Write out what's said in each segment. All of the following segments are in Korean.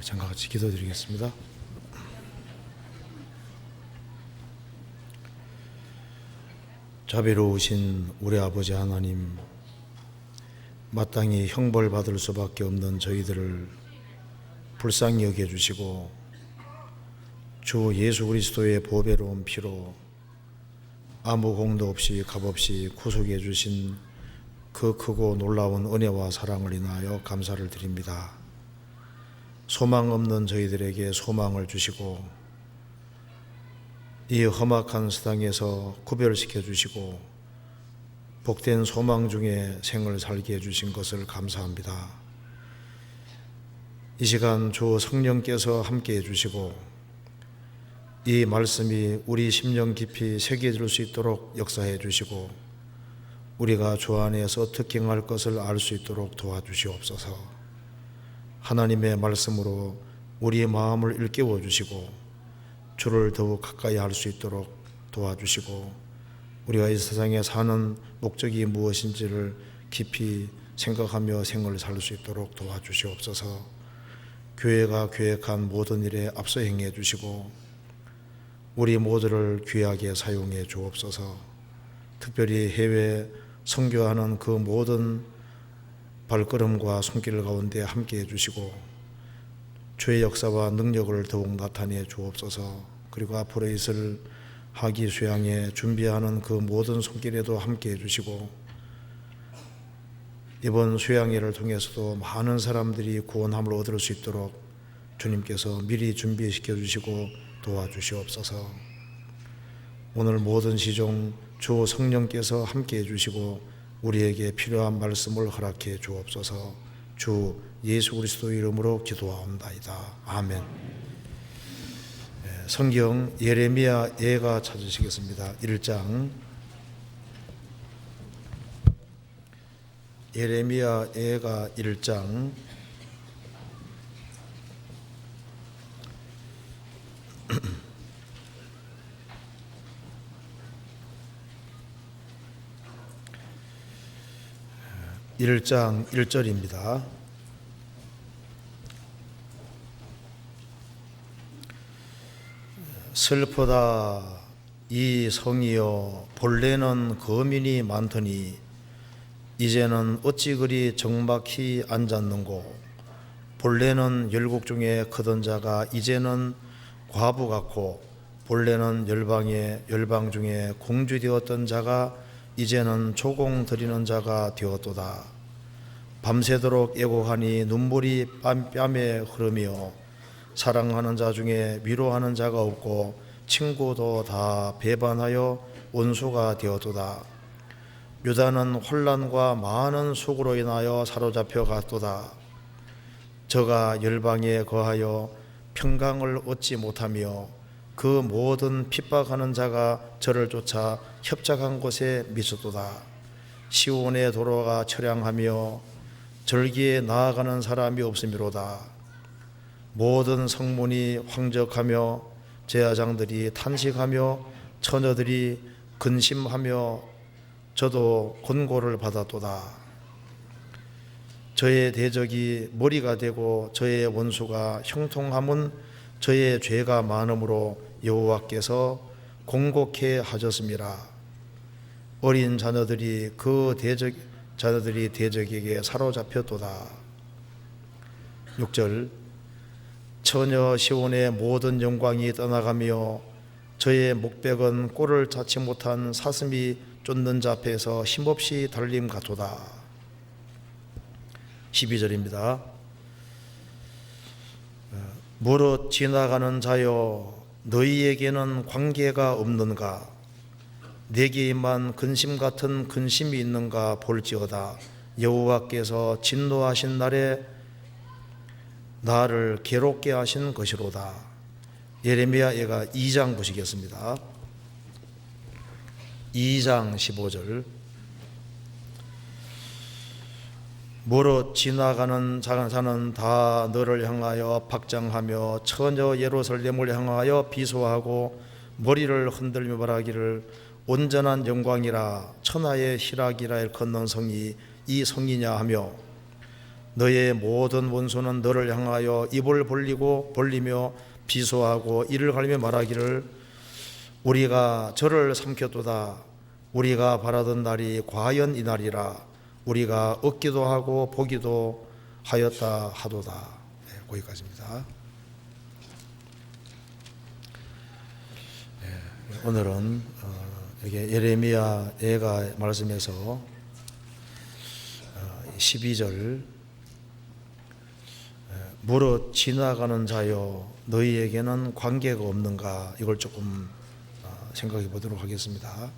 잠깐 같이 기도드리겠습니다. 자비로우신 우리 아버지 하나님, 마땅히 형벌받을 수밖에 없는 저희들을 불쌍히 여겨주시고 주 예수 그리스도의 보배로운 피로 아무 공도 없이 값없이 구속해 주신 그 크고 놀라운 은혜와 사랑을 인하여 감사를 드립니다. 소망 없는 저희들에게 소망을 주시고 이 험악한 세상에서 구별시켜 주시고 복된 소망 중에 생을 살게 해주신 것을 감사합니다. 이 시간 주 성령께서 함께 해주시고 이 말씀이 우리 심령 깊이 새겨질 수 있도록 역사해 주시고 우리가 주 안에서 특행할 것을 알 수 있도록 도와주시옵소서. 하나님의 말씀으로 우리의 마음을 일깨워 주시고 주를 더욱 가까이 할 수 있도록 도와주시고 우리가 이 세상에 사는 목적이 무엇인지를 깊이 생각하며 생을 살 수 있도록 도와주시옵소서. 교회가 계획한 모든 일에 앞서 행해 주시고 우리 모두를 귀하게 사용해 주옵소서. 특별히 해외 선교하는 그 모든 발걸음과 손길 가운데 함께 해주시고 주의 역사와 능력을 더욱 나타내 주옵소서. 그리고 앞으로 있을 학위 수양에 준비하는 그 모든 손길에도 함께 해주시고 이번 수양회를 통해서도 많은 사람들이 구원함을 얻을 수 있도록 주님께서 미리 준비시켜 주시고 도와주시옵소서. 오늘 모든 시종 주 성령께서 함께 해주시고 우리에게 필요한 말씀을 허락해 주옵소서. 주 예수 그리스도 이름으로 기도하옵나이다. 아멘. 성경 예레미야 예가 찾으시겠습니다. 1장 예레미야 예가 1장 1장 1절입니다. 슬프다 이 성이여 본래는 거민이 많더니 이제는 어찌 그리 정박히 앉았는고. 본래는 열국 중에 크던 자가 이제는 과부 같고 본래는 열방 중에 공주 되었던 자가 이제는 조공 드리는 자가 되었도다. 밤새도록 애곡하니 눈물이 뺨에 흐르며 사랑하는 자 중에 위로하는 자가 없고 친구도 다 배반하여 원수가 되었도다. 유다는 혼란과 많은 속으로 인하여 사로잡혀 갔도다. 저가 열방에 거하여 평강을 얻지 못하며 그 모든 핍박하는 자가 저를 쫓아 협착한 곳에 미쳤도다. 시온의 도로가 처량하며 절기에 나아가는 사람이 없음이로다. 모든 성문이 황적하며 제사장들이 탄식하며 처녀들이 근심하며 저도 권고를 받았도다. 저의 대적이 머리가 되고 저의 원수가 형통함은 저의 죄가 많음으로 여호와께서 공곡해 하셨습니다. 어린 자녀들이 대적에게 사로잡혔도다. 6절 처녀 시온의 모든 영광이 떠나가며 저의 목백은 꼴을 찾지 못한 사슴이 쫓는 자 앞에서 힘없이 달림 같도다. 12절입니다. 무릇 지나가는 자여 너희에게는 관계가 없는가. 내게만 근심 같은 근심이 있는가 볼지어다. 여호와께서 진노하신 날에 나를 괴롭게 하신 것이로다. 예레미야 예가 2장 보시겠습니다. 2장 15절 무릇 지나가는 자는 다 너를 향하여 박장하며 처녀 예루살렘을 향하여 비소하고 머리를 흔들며 말하기를 온전한 영광이라 천하의 희락이라 일컫는 성이 이 성이냐 하며 너의 모든 원수는 너를 향하여 입을 벌리며 비소하고 이를 가리며 말하기를 우리가 저를 삼켰도다. 우리가 바라던 날이 과연 이 날이라. 우리가 얻기도 하고 보기도 하였다 하도다. 네, 거기까지입니다. 네, 오늘은 여기 예레미야 예가 말씀에서 12절 무릇 지나가는 자여 너희에게는 관계가 없는가, 이걸 조금 생각해 보도록 하겠습니다.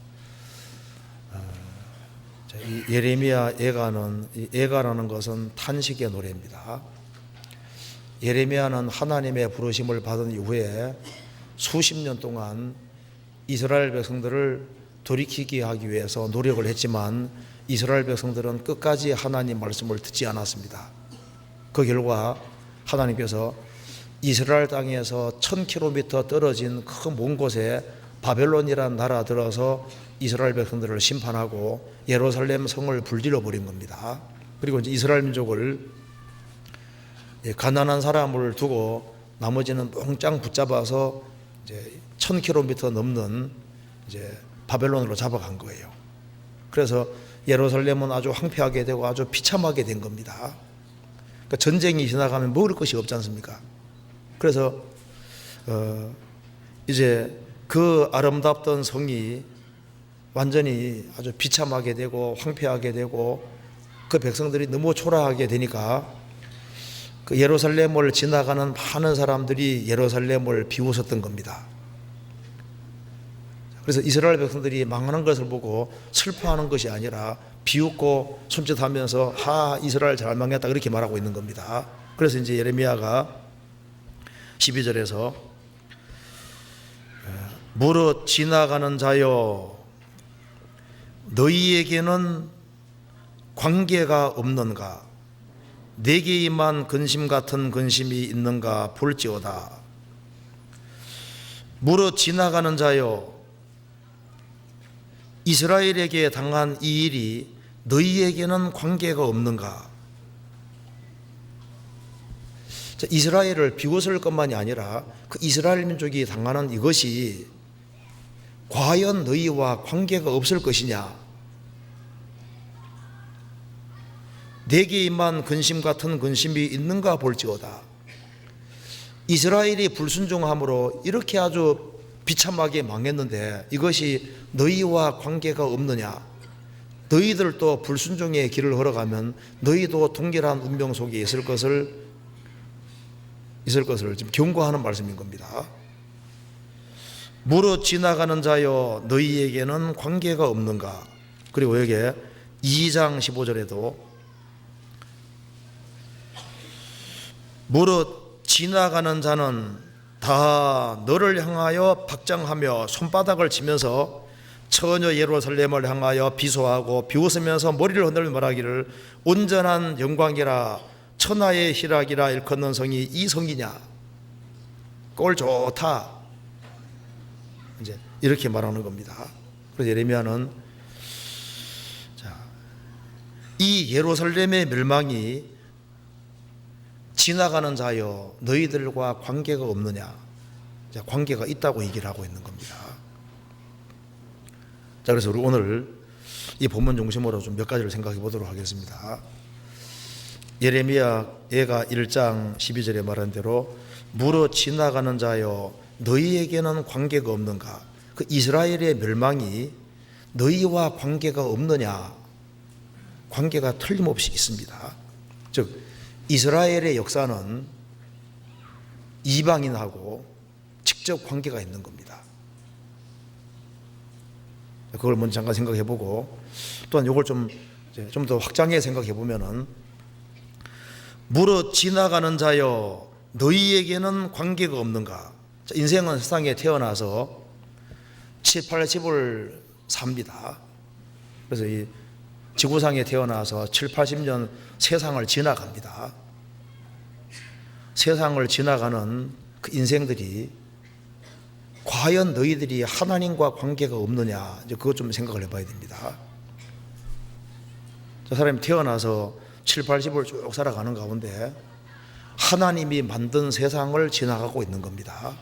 이 예레미야 예가는, 예가라는 것은 탄식의 노래입니다. 예레미야는 하나님의 부르심을 받은 이후에 수십 년 동안 이스라엘 백성들을 돌이키게 하기 위해서 노력을 했지만 이스라엘 백성들은 끝까지 하나님 말씀을 듣지 않았습니다. 그 결과 하나님께서 이스라엘 땅에서 1000km 떨어진 그 먼 곳에 바벨론이라는 나라 들어서 이스라엘 백성들을 심판하고 예루살렘 성을 불질러 버린 겁니다. 그리고 이제 이스라엘 민족을 가난한 사람을 두고 나머지는 몽땅 붙잡아서 이제 1000km 넘는 이제 바벨론으로 잡아간 거예요. 그래서 예루살렘은 아주 황폐하게 되고 아주 비참하게 된 겁니다. 그러니까 전쟁이 지나가면 먹을 것이 없지 않습니까? 그래서 이제 그 아름답던 성이 완전히 아주 비참하게 되고 황폐하게 되고 그 백성들이 너무 초라하게 되니까 그 예루살렘을 지나가는 많은 사람들이 예루살렘을 비웃었던 겁니다. 그래서 이스라엘 백성들이 망하는 것을 보고 슬퍼하는 것이 아니라 비웃고 손짓하면서 이스라엘 잘 망했다, 그렇게 말하고 있는 겁니다. 그래서 이제 예레미야가 12절에서 무릇 지나가는 자여 너희에게는 관계가 없는가, 내게만 근심 같은 근심이 있는가 볼지어다. 무릇 지나가는 자여 이스라엘에게 당한 이 일이 너희에게는 관계가 없는가. 이스라엘을 비웃을 것만이 아니라 그 이스라엘 민족이 당하는 이것이 과연 너희와 관계가 없을 것이냐. 내게만 근심 같은 근심이 있는가 볼지어다. 이스라엘이 불순종함으로 이렇게 아주 비참하게 망했는데 이것이 너희와 관계가 없느냐. 너희들도 불순종의 길을 걸어가면 너희도 동일한 운명 속에 있을 것을 지금 경고하는 말씀인 겁니다. 무릇 지나가는 자여 너희에게는 관계가 없는가. 그리고 여기에 2장 15절에도 무릇 지나가는 자는 다 너를 향하여 박장하며 손바닥을 치면서 처녀 예루살렘을 향하여 비소하고 비웃으면서 머리를 흔들며 말하기를 온전한 영광이라 천하의 희락이라 일컫는 성이 이 성이냐. 꼴 좋다. 이제 이렇게 말하는 겁니다. 그래서 예레미야는 이 예루살렘의 멸망이 지나가는 자여 너희들과 관계가 없느냐. 관계가 있다고 얘기를 하고 있는 겁니다. 자, 그래서 우리 오늘 이 본문 중심으로 좀 몇 가지를 생각해 보도록 하겠습니다. 예레미야 예가 1장 12절에 말한 대로 무릇 지나가는 자여 너희에게는 관계가 없는가. 그 이스라엘의 멸망이 너희와 관계가 없느냐. 관계가 틀림없이 있습니다. 즉 이스라엘의 역사는 이방인하고 직접 관계가 있는 겁니다. 그걸 먼저 잠깐 생각해 보고 또한 이걸 좀 더 확장해 생각해 보면은 무릇 지나가는 자여 너희에게는 관계가 없는가. 인생은 세상에 태어나서 7, 80을 삽니다. 그래서 이 지구상에 태어나서 7, 80년 세상을 지나갑니다. 세상을 지나가는 그 인생들이 과연 너희들이 하나님과 관계가 없느냐, 이제 그것 좀 생각을 해봐야 됩니다. 저 사람이 태어나서 7, 80을 쭉 살아가는 가운데 하나님이 만든 세상을 지나가고 있는 겁니다.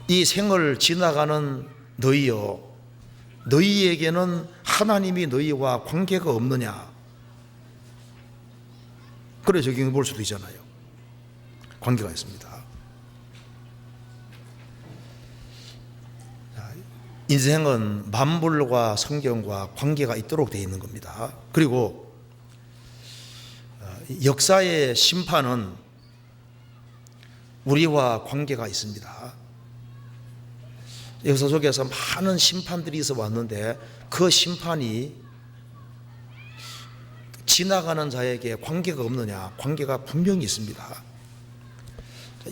이 생을 지나가는 너희여, 너희에게는 하나님이 너희와 관계가 없느냐? 그래 적용해 볼 수도 있잖아요. 관계가 있습니다. 인생은 만물과 성경과 관계가 있도록 되어 있는 겁니다. 그리고 역사의 심판은 우리와 관계가 있습니다. 역사 속에서 많은 심판들이 있어 왔는데 그 심판이 지나가는 자에게 관계가 없느냐? 관계가 분명히 있습니다.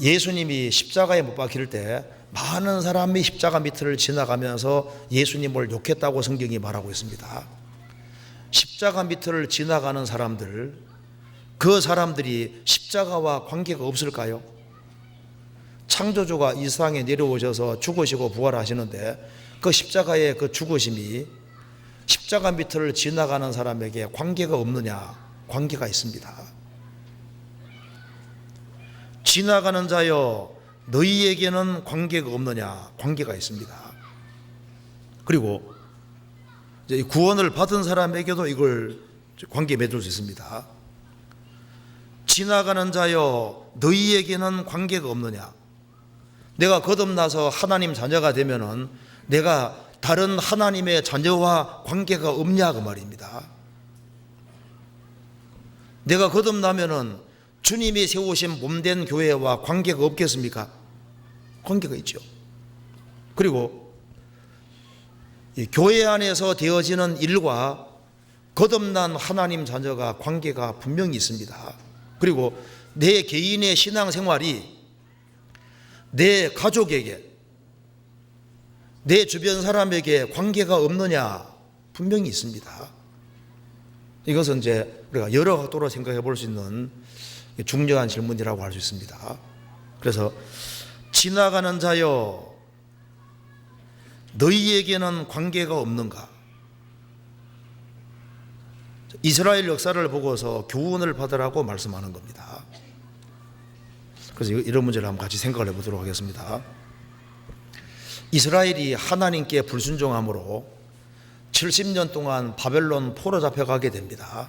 예수님이 십자가에 못 박힐 때 많은 사람이 십자가 밑을 지나가면서 예수님을 욕했다고 성경이 말하고 있습니다. 십자가 밑을 지나가는 사람들, 그 사람들이 십자가와 관계가 없을까요? 창조주가 이 세상에 내려오셔서 죽으시고 부활하시는데 그 십자가의 그 죽으심이 십자가 밑을 지나가는 사람에게 관계가 없느냐? 관계가 있습니다. 지나가는 자여 너희에게는 관계가 없느냐? 관계가 있습니다. 그리고 이제 구원을 받은 사람에게도 이걸 관계 맺을 수 있습니다. 지나가는 자여 너희에게는 관계가 없느냐? 내가 거듭나서 하나님 자녀가 되면은 내가 다른 하나님의 자녀와 관계가 없냐 그 말입니다. 내가 거듭나면은 주님이 세우신 몸된 교회와 관계가 없겠습니까? 관계가 있죠. 그리고 이 교회 안에서 되어지는 일과 거듭난 하나님 자녀가 관계가 분명히 있습니다. 그리고 내 개인의 신앙생활이 내 가족에게, 내 주변 사람에게 관계가 없느냐? 분명히 있습니다. 이것은 이제 우리가 여러 각도로 생각해 볼 수 있는 중요한 질문이라고 할 수 있습니다. 그래서 지나가는 자여 너희에게는 관계가 없는가? 이스라엘 역사를 보고서 교훈을 받으라고 말씀하는 겁니다. 그래서 이런 문제를 한번 같이 생각을 해보도록 하겠습니다. 이스라엘이 하나님께 불순종함으로 70년 동안 바벨론 포로 잡혀가게 됩니다.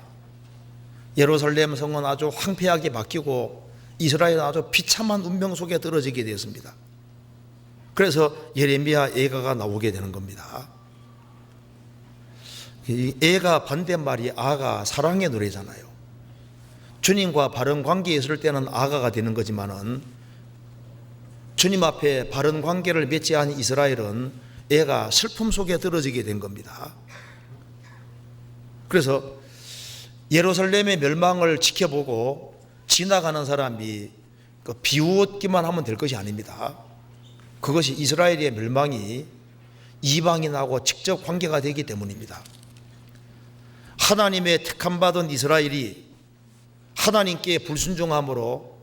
예루살렘 성은 아주 황폐하게 바뀌고 이스라엘은 아주 비참한 운명 속에 떨어지게 되었습니다. 그래서 예레미야 예가가 나오게 되는 겁니다. 이 예가 반대말이 아가, 사랑의 노래잖아요. 주님과 바른 관계에 있을 때는 아가가 되는 거지만은 주님 앞에 바른 관계를 맺지 않은 이스라엘은 애가 슬픔 속에 떨어지게 된 겁니다. 그래서 예루살렘의 멸망을 지켜보고 지나가는 사람이 비웃기만 하면 될 것이 아닙니다. 그것이 이스라엘의 멸망이 이방인하고 직접 관계가 되기 때문입니다. 하나님의 택함받은 이스라엘이 하나님께 불순종함으로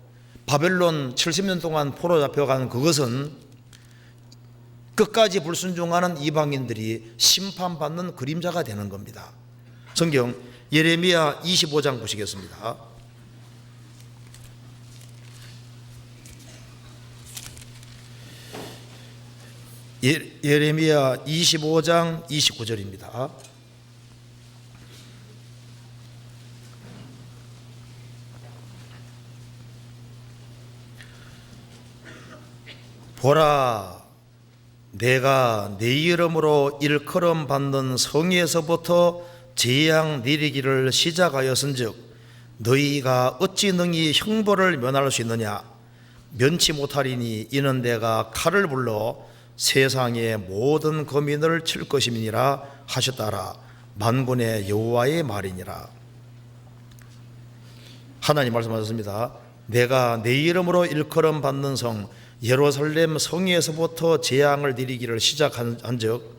바벨론 70년 동안 포로 잡혀간 그것은 끝까지 불순종하는 이방인들이 심판받는 그림자가 되는 겁니다. 성경 예레미야 25장 보시겠습니다. 예레미야 25장 29절입니다. 보라, 내가 내 이름으로 일컬음 받는 성에서부터 재앙 내리기를 시작하였은즉 너희가 어찌 능히 형벌을 면할 수 있느냐? 면치 못하리니 이는 내가 칼을 불러 세상의 모든 거민을 칠 것임이니라 하셨다라. 만군의 여호와의 말이니라. 하나님 말씀하셨습니다. 내가 내 이름으로 일컬음 받는 성 예루살렘 성에서부터 재앙을 내리기를 시작한즉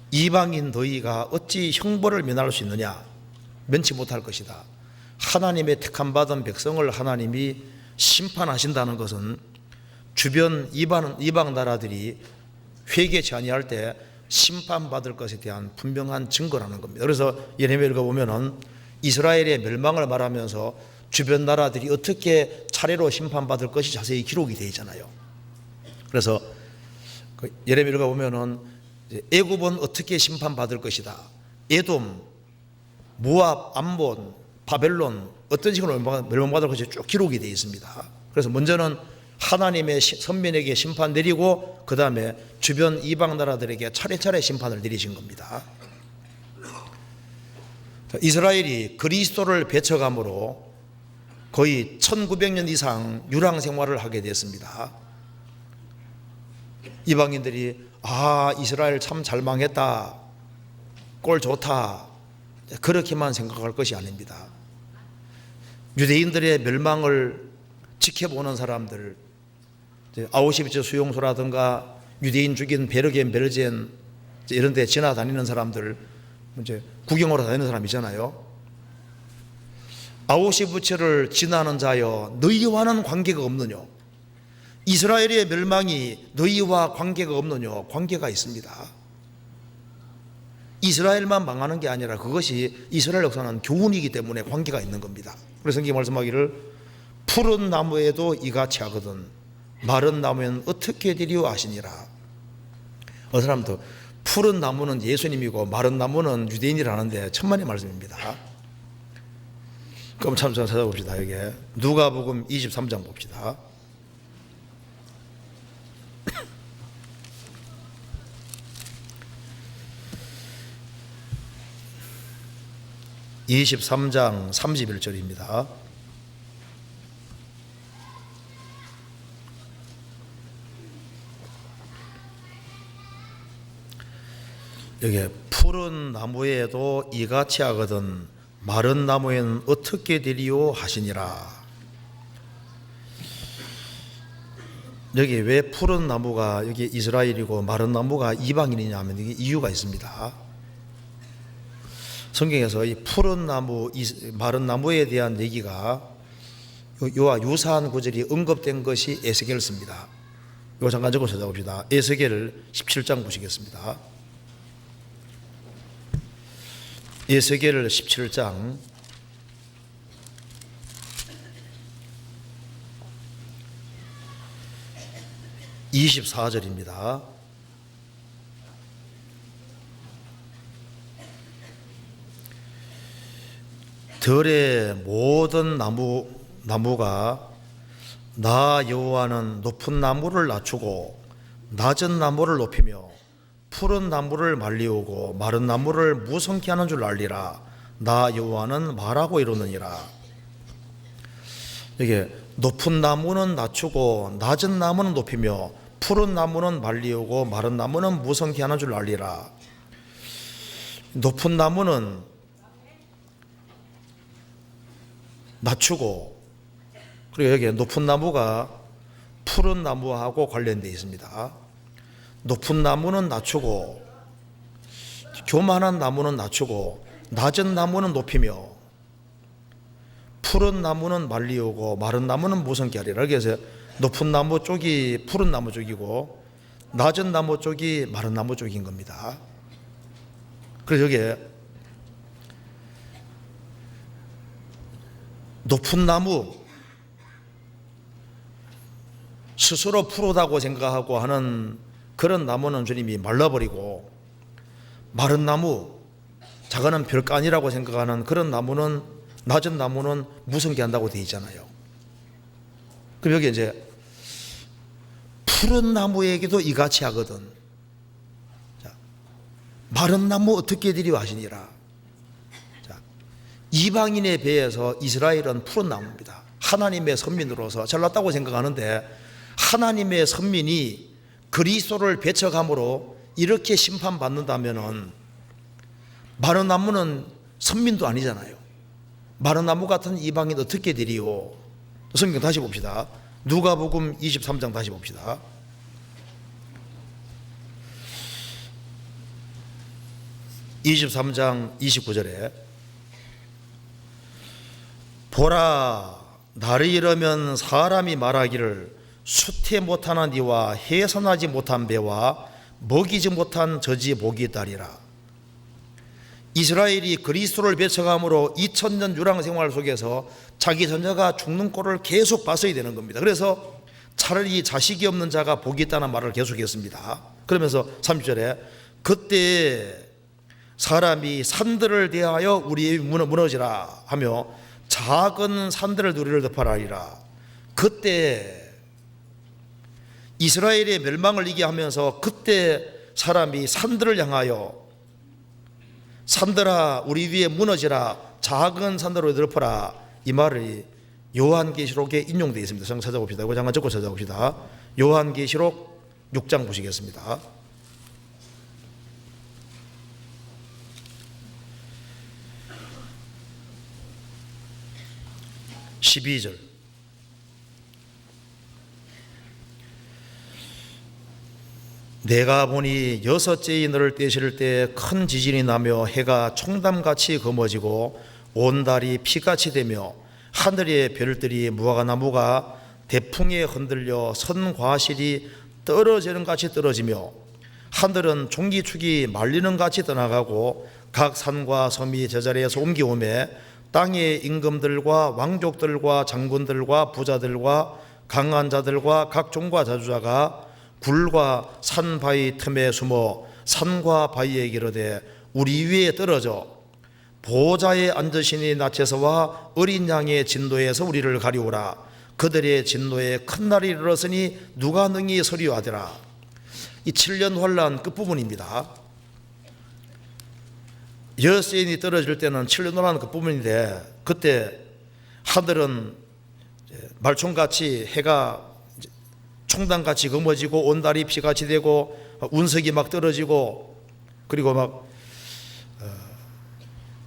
이방인 너희가 어찌 형벌을 면할 수 있느냐? 면치 못할 것이다. 하나님의 택함받은 백성을 하나님이 심판하신다는 것은 주변 이방 나라들이 회개치 아니할 때 심판받을 것에 대한 분명한 증거라는 겁니다. 그래서 예레미야 읽어보면은 이스라엘의 멸망을 말하면서 주변 나라들이 어떻게 차례로 심판받을 것이 자세히 기록이 되어 있잖아요. 그래서 예레미야 읽어보면은 애굽은 어떻게 심판받을 것이다. 에돔, 모압, 암몬, 바벨론 어떤 식으로 멸망받을 것이 쭉 기록이 되어 있습니다. 그래서 먼저는 하나님의 선민에게 심판 내리고 그 다음에 주변 이방 나라들에게 차례차례 심판을 내리신 겁니다. 이스라엘이 그리스도를 배척함으로 거의 1900년 이상 유랑 생활을 하게 됐습니다. 이방인들이 이스라엘 참 잘 망했다, 꼴 좋다, 그렇게만 생각할 것이 아닙니다. 유대인들의 멸망을 지켜보는 사람들, 아우슈비츠 수용소라든가 유대인 죽인 베르겐, 베르젠 이런 데 지나다니는 사람들, 이제 구경하러 다니는 사람이잖아요. 아우슈비츠를 지나는 자여 너희와는 관계가 없느냐? 이스라엘의 멸망이 너희와 관계가 없느냐? 관계가 있습니다. 이스라엘만 망하는 게 아니라 그것이 이스라엘 역사는 교훈이기 때문에 관계가 있는 겁니다. 그래서 성경이 말씀하기를 푸른 나무에도 이같이 하거든 마른 나무에는 어떻게 되리오 하시니라. 어떤 사람도 푸른 나무는 예수님이고 마른 나무는 유대인이라는데 천만의 말씀입니다. 그럼 참 찾아봅시다. 여기 누가복음 23장 봅시다. (23장) 31절입니다. 여기 푸른 나무에도 이같이 하거든 마른 나무에는 어떻게 되리오 하시니라. 여기 왜 푸른 나무가 여기 이스라엘이고 마른 나무가 이방인이냐 하면 이게 이유가 있습니다. 성경에서 이 푸른 나무, 마른 나무에 대한 얘기가 요와 유사한 구절이 언급된 것이 에스겔서입니다. 이거 잠깐 적어 찾아봅시다. 에스겔 17장 보시겠습니다. 에스겔 17장 24절입니다. 들의 모든 나무가 나 여호와는 높은 나무를 낮추고 낮은 나무를 높이며 푸른 나무를 말리우고 마른 나무를 무성케 하는 줄 알리라. 나 여호와는 말하고 이루느니라. 이게 높은 나무는 낮추고 낮은 나무는 높이며 푸른 나무는 말리우고 마른 나무는 무성케 하는 줄 알리라. 높은 나무는 낮추고, 그리고 여기 높은 나무가 푸른 나무하고 관련되어 있습니다. 높은 나무는 낮추고 교만한 나무는 낮추고 낮은 나무는 높이며 푸른 나무는 말리우고 마른 나무는 무성케 하리라. 그래서 높은 나무 쪽이 푸른 나무 쪽이고 낮은 나무 쪽이 마른 나무 쪽인 겁니다. 그래서 여기에 높은 나무, 스스로 푸르다고 생각하고 하는 그런 나무는 주님이 말라버리고, 마른 나무, 자가는 별거 아니라고 생각하는 그런 나무는, 낮은 나무는 무성케 한다고 되어 있잖아요. 그럼 여기 이제 푸른 나무에게도 이같이 하거든. 자, 마른 나무 어떻게 되리오 하시니라. 자, 이방인에 비해서 이스라엘은 푸른 나무입니다. 하나님의 선민으로서 잘났다고 생각하는데 하나님의 선민이 그리스도를 배척함으로 이렇게 심판받는다면은 마른 나무는 선민도 아니잖아요. 마른 나무 같은 이방인 어떻게 되리요? 성경 다시 봅시다. 누가복음 23장 다시 봅시다. (23장) 29절에 보라, 나를 이르면 사람이 말하기를 수태 못하는 이와 해선하지 못한 배와 먹이지 못한 저지 복이 있다리라. 이스라엘이 그리스도를 배척함으로 2000년 유랑 생활 속에서 자기 자녀가 죽는 꼴을 계속 봤어야 되는 겁니다. 그래서 차라리 자식이 없는 자가 복이 있다는 말을 계속했습니다. 그러면서 30절에 그때 사람이 산들을 대하여 우리 무너지라 하며 작은 산들을 우리를 덮어라리라. 그때 이스라엘의 멸망을 얘기하면서 그때 사람이 산들을 향하여 산들아 우리 위에 무너지라, 작은 산들로 덮어라, 이 말이 요한계시록에 인용되어 있습니다. 잠깐 찾아봅시다. 이거 잠깐 적고 찾아봅시다. 요한계시록 6장 보시겠습니다. 12절. 내가 보니 여섯째의 너를 떼실 때 큰 지진이 나며 해가 총담같이 검어지고 온 달이 피같이 되며 하늘의 별들이 무화과나무가 대풍에 흔들려 선 과실이 떨어지는 같이 떨어지며 하늘은 종기축이 말리는 같이 떠나가고 각 산과 섬이 제자리에서 옮기오매 땅의 임금들과 왕족들과 장군들과 부자들과 강한 자들과 각종과 자주자가 굴과 산 바위 틈에 숨어 산과 바위에 이르되 우리 위에 떨어져 보좌에 앉으시니 낯에서와 어린 양의 진노에서 우리를 가리우라. 그들의 진노에 큰 날이 이르렀으니 누가 능히 서리하더라. 이 7년 환란 끝부분입니다. 여세인이 떨어질 때는 7년 환란 끝부분인데 그때 하늘은 말총같이 해가 총단같이 검어지고 온 달이 피같이 되고 운석이 막 떨어지고 그리고 막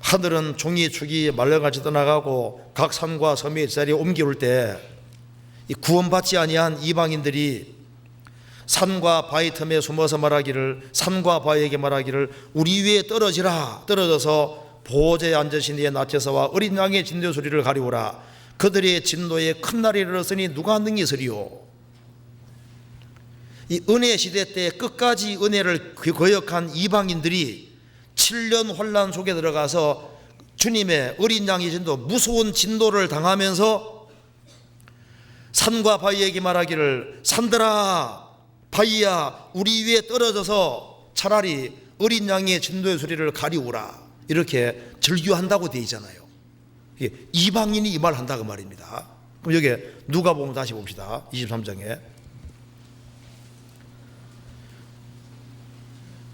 하늘은 종이축이 말려같이 떠나가고 각 산과 섬의 자리에 옮기올 때 이 구원받지 아니한 이방인들이 산과 바위 틈에 숨어서 말하기를, 산과 바위에게 말하기를 우리 위에 떨어지라. 떨어져서 보좌에 앉으신 이의 낯에서와 어린 양의 진노 소리를 가리우라. 그들의 진노에 큰 날이 이르렀으니 누가 능히 서리오. 이 은혜 시대 때 끝까지 은혜를 거역한 이방인들이 7년 환란 속에 들어가서 주님의 어린 양의 진노, 무서운 진노를 당하면서 산과 바위에게 말하기를 산들아 바위야 우리 위에 떨어져서 차라리 어린 양의 진노의 소리를 가리우라, 이렇게 절규한다고 되어 있잖아요. 이방인이 이 말 한다고 말입니다. 그럼 여기 누가복음 다시 봅시다. 23장에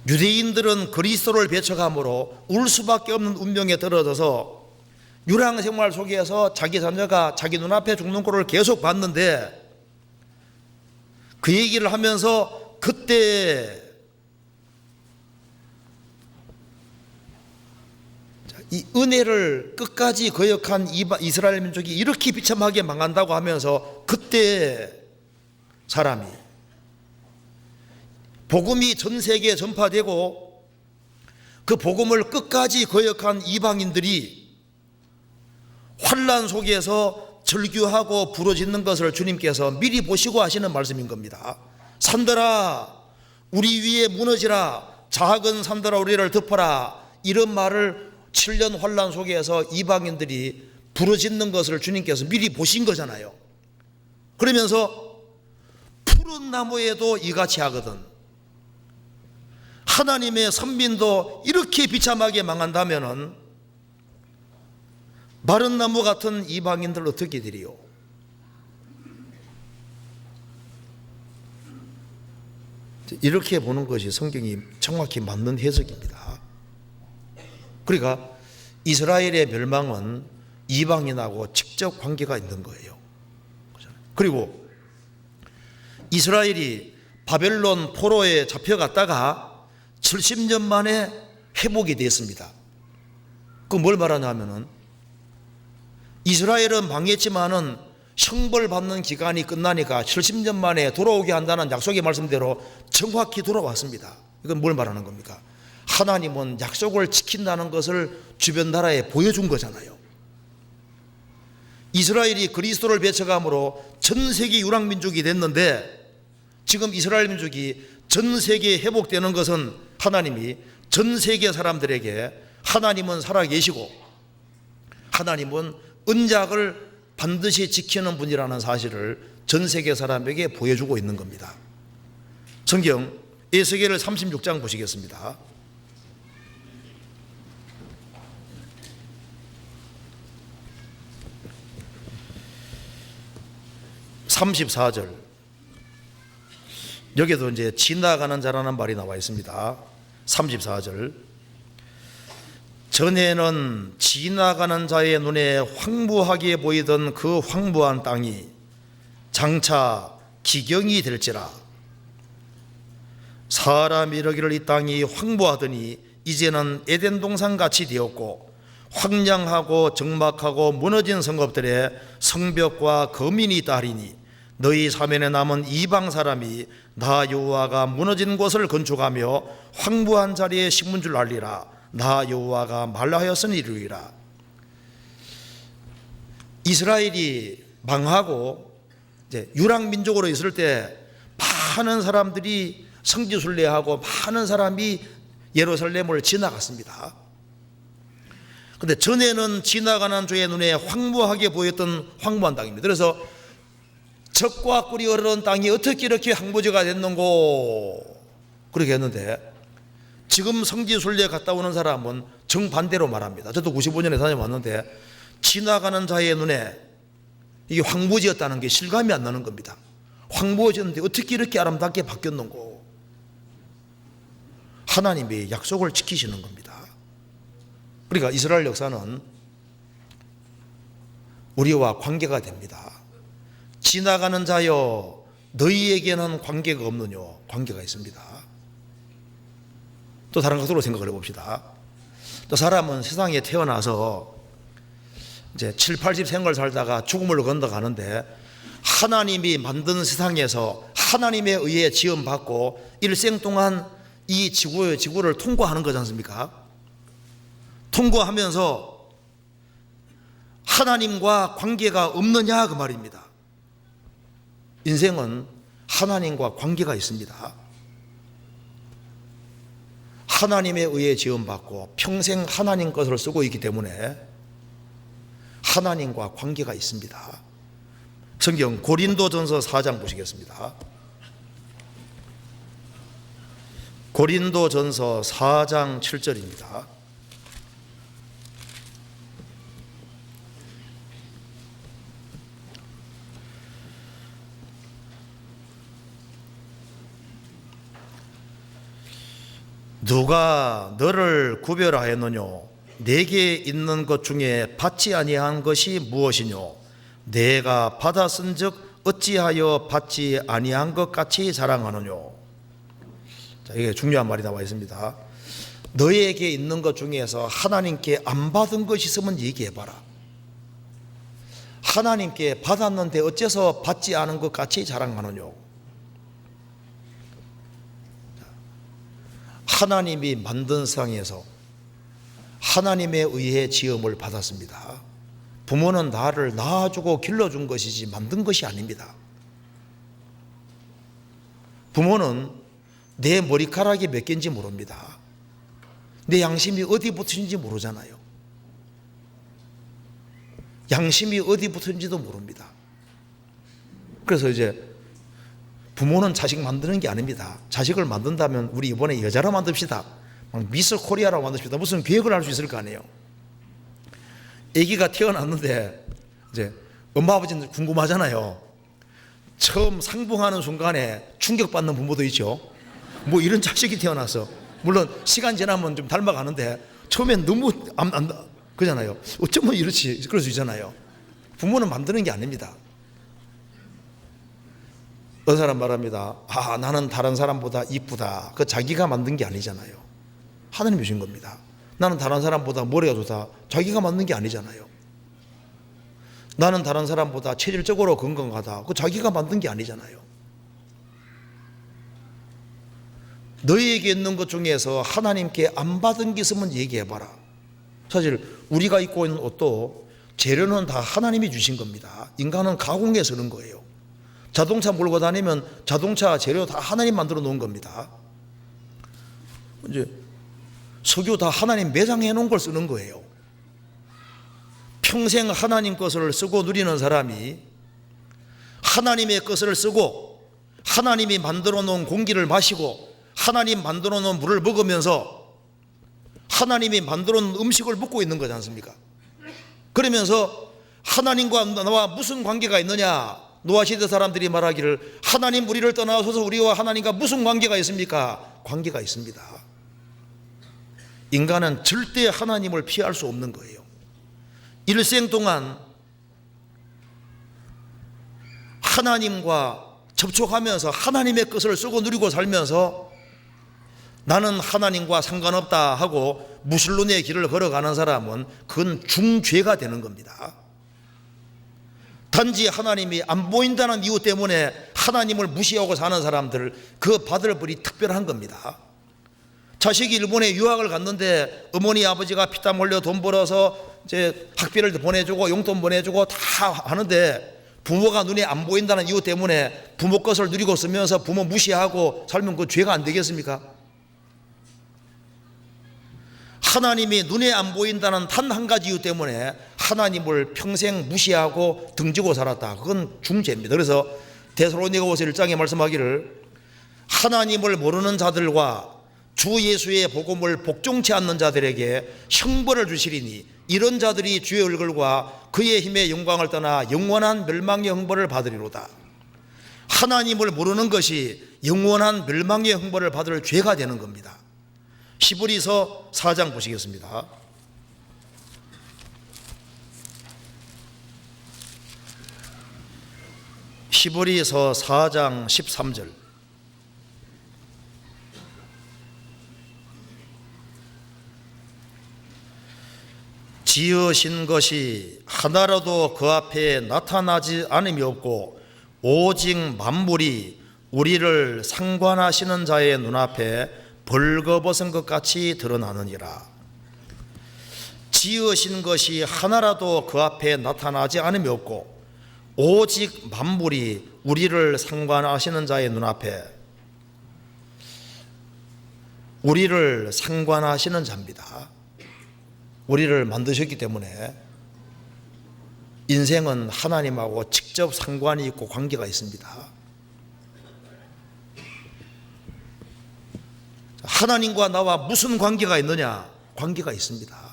유대인들은 그리스도를 배척함으로 울 수밖에 없는 운명에 떨어져서 유랑생활 속에서 자기 자녀가 자기 눈앞에 죽는 꼴을 계속 봤는데 그 얘기를 하면서 그때 이 은혜를 끝까지 거역한 이스라엘 민족이 이렇게 비참하게 망한다고 하면서 그때 사람이 복음이 전 세계에 전파되고 그 복음을 끝까지 거역한 이방인들이 환난 속에서 절규하고 부르짖는 것을 주님께서 미리 보시고 하시는 말씀인 겁니다. 산들아 우리 위에 무너지라, 작은 산들아 우리를 덮어라, 이런 말을 7년 환난 속에서 이방인들이 부르짖는 것을 주님께서 미리 보신 거잖아요. 그러면서 푸른 나무에도 이같이 하거든. 하나님의 선민도 이렇게 비참하게 망한다면은 마른 나무 같은 이방인들 어떻게 되리요? 이렇게 보는 것이 성경이 정확히 맞는 해석입니다. 그러니까 이스라엘의 멸망은 이방인하고 직접 관계가 있는 거예요. 그리고 이스라엘이 바벨론 포로에 잡혀갔다가 70년 만에 회복이 됐습니다. 그 뭘 말하냐면은 이스라엘은 망했지만은 형벌받는 기간이 끝나니까 70년 만에 돌아오게 한다는 약속의 말씀대로 정확히 돌아왔습니다. 이건 뭘 말하는 겁니까? 하나님은 약속을 지킨다는 것을 주변 나라에 보여준 거잖아요. 이스라엘이 그리스도를 배척함으로 전 세계 유랑민족이 됐는데 지금 이스라엘 민족이 전 세계에 회복되는 것은 하나님이 전 세계 사람들에게 하나님은 살아계시고 하나님은 언약을 반드시 지키는 분이라는 사실을 전 세계 사람에게 보여주고 있는 겁니다. 성경 에스겔 36장 보시겠습니다. 34절. 여기도 이제 지나가는 자라는 말이 나와 있습니다. 34절. 전에는 지나가는 자의 눈에 황무하게 보이던 그 황무한 땅이 장차 기경이 될지라. 사람이 이르기를 이 땅이 황무하더니 이제는 에덴 동산 같이 되었고 황량하고 적막하고 무너진 성읍들의 성벽과 거민이 있다 하리니 너희 사면에 남은 이방 사람이 나 여호와가 무너진 곳을 건축하며 황무한 자리에 심은 줄 알리라. 나 여호와가 말하였으니 이루리라. 이스라엘이 망하고 이제 유랑민족으로 있을 때 많은 사람들이 성지순례하고 많은 사람이 예루살렘을 지나갔습니다. 그런데 전에는 지나가는 자의 눈에 황무하게 보였던 황무한 땅입니다. 그래서 적과 꿀이 흐르는 땅이 어떻게 이렇게 황무지가 됐는고 그렇게 했는데 지금 성지순례 갔다 오는 사람은 정반대로 말합니다. 저도 95년에 다녀왔는데 지나가는 자의 눈에 이게 황무지였다는 게 실감이 안 나는 겁니다. 황무해졌는데 어떻게 이렇게 아름답게 바뀌었는고. 하나님이 약속을 지키시는 겁니다. 그러니까 이스라엘 역사는 우리와 관계가 됩니다. 지나가는 자여 너희에게는 관계가 없느냐? 관계가 있습니다. 또 다른 것으로 생각을 해봅시다. 또 사람은 세상에 태어나서 이제 7, 80 생을 살다가 죽음을 건너가는데 하나님이 만든 세상에서 하나님에 의해 지음받고 일생 동안 이 지구를 통과하는 거지 않습니까? 통과하면서 하나님과 관계가 없느냐 그 말입니다. 인생은 하나님과 관계가 있습니다. 하나님에 의해 지음받고 평생 하나님 것을 쓰고 있기 때문에 하나님과 관계가 있습니다. 성경 고린도전서 4장 보시겠습니다. 고린도전서 4장 7절입니다. 누가 너를 구별하였느냐? 내게 있는 것 중에 받지 아니한 것이 무엇이냐? 내가 받았은즉 어찌하여 받지 아니한 것 같이 자랑하느냐? 자, 이게 중요한 말이 나와 있습니다. 너에게 있는 것 중에서 하나님께 안 받은 것이 있으면 얘기해봐라. 하나님께 받았는데 어째서 받지 않은 것 같이 자랑하느냐? 하나님이 만든 세상에서 하나님에 의해 지음을 받았습니다. 부모는 나를 낳아주고 길러준 것이지 만든 것이 아닙니다. 부모는 내 머리카락이 몇 개인지 모릅니다. 내 양심이 어디 붙은지 모르잖아요. 양심이 어디 붙은지도 모릅니다. 그래서 이제 부모는 자식 만드는 게 아닙니다. 자식을 만든다면 우리 이번에 여자로 만듭시다. 미스 코리아로 만듭시다. 무슨 계획을 할 수 있을 거 아니에요. 아기가 태어났는데 이제 엄마 아버지는 궁금하잖아요. 처음 상봉하는 순간에 충격받는 부모도 있죠. 뭐 이런 자식이 태어나서 물론 시간 지나면 좀 닮아가는데 처음엔 너무 그잖아요. 어쩌면 이렇지 그럴 수 있잖아요. 부모는 만드는 게 아닙니다. 어떤 사람 말합니다. 나는 다른 사람보다 이쁘다. 그 자기가 만든 게 아니잖아요. 하나님이 주신 겁니다. 나는 다른 사람보다 머리가 좋다. 자기가 만든 게 아니잖아요. 나는 다른 사람보다 체질적으로 건강하다. 그 자기가 만든 게 아니잖아요. 너희에게 있는 것 중에서 하나님께 안 받은 게 있으면 얘기해봐라. 사실 우리가 입고 있는 옷도 재료는 다 하나님이 주신 겁니다. 인간은 가공해서 그런 거예요. 자동차 몰고 다니면 자동차 재료 다 하나님 만들어 놓은 겁니다. 이제 석유 다 하나님 매장해 놓은 걸 쓰는 거예요. 평생 하나님 것을 쓰고 누리는 사람이 하나님의 것을 쓰고 하나님이 만들어 놓은 공기를 마시고 하나님 만들어 놓은 물을 먹으면서 하나님이 만들어 놓은 음식을 먹고 있는 거지 않습니까? 그러면서 하나님과 나와 무슨 관계가 있느냐? 노아시대 사람들이 말하기를 하나님 우리를 떠나서서 우리와 하나님과 무슨 관계가 있습니까? 관계가 있습니다. 인간은 절대 하나님을 피할 수 없는 거예요. 일생 동안 하나님과 접촉하면서 하나님의 것을 쓰고 누리고 살면서 나는 하나님과 상관없다 하고 무신론의 길을 걸어가는 사람은 그건 중죄가 되는 겁니다. 단지 하나님이 안 보인다는 이유 때문에 하나님을 무시하고 사는 사람들, 그 받을 벌이 특별한 겁니다. 자식이 일본에 유학을 갔는데 어머니 아버지가 피땀 흘려 돈 벌어서 이제 학비를 보내주고 용돈 보내주고 다 하는데 부모가 눈에 안 보인다는 이유 때문에 부모 것을 누리고 쓰면서 부모 무시하고 살면 그 죄가 안 되겠습니까? 하나님이 눈에 안 보인다는 단 한 가지 이유 때문에 하나님을 평생 무시하고 등지고 살았다. 그건 중죄입니다. 그래서 데살로니가후서 1장에 말씀하기를 하나님을 모르는 자들과 주 예수의 복음을 복종치 않는 자들에게 형벌을 주시리니 이런 자들이 주의 얼굴과 그의 힘의 영광을 떠나 영원한 멸망의 형벌을 받으리로다. 하나님을 모르는 것이 영원한 멸망의 형벌을 받을 죄가 되는 겁니다. 히브리서 4장 보시겠습니다. 히브리서 4장 13절. 지으신 것이 하나라도 그 앞에 나타나지 않음이 없고 오직 만물이 우리를 상관하시는 자의 눈앞에 벌거벗은 것 같이 드러나느니라. 지으신 것이 하나라도 그 앞에 나타나지 않음이 없고 오직 만물이 우리를 상관하시는 자의 눈앞에, 우리를 상관하시는 자입니다. 우리를 만드셨기 때문에 인생은 하나님하고 직접 상관이 있고 관계가 있습니다. 하나님과 나와 무슨 관계가 있느냐? 관계가 있습니다.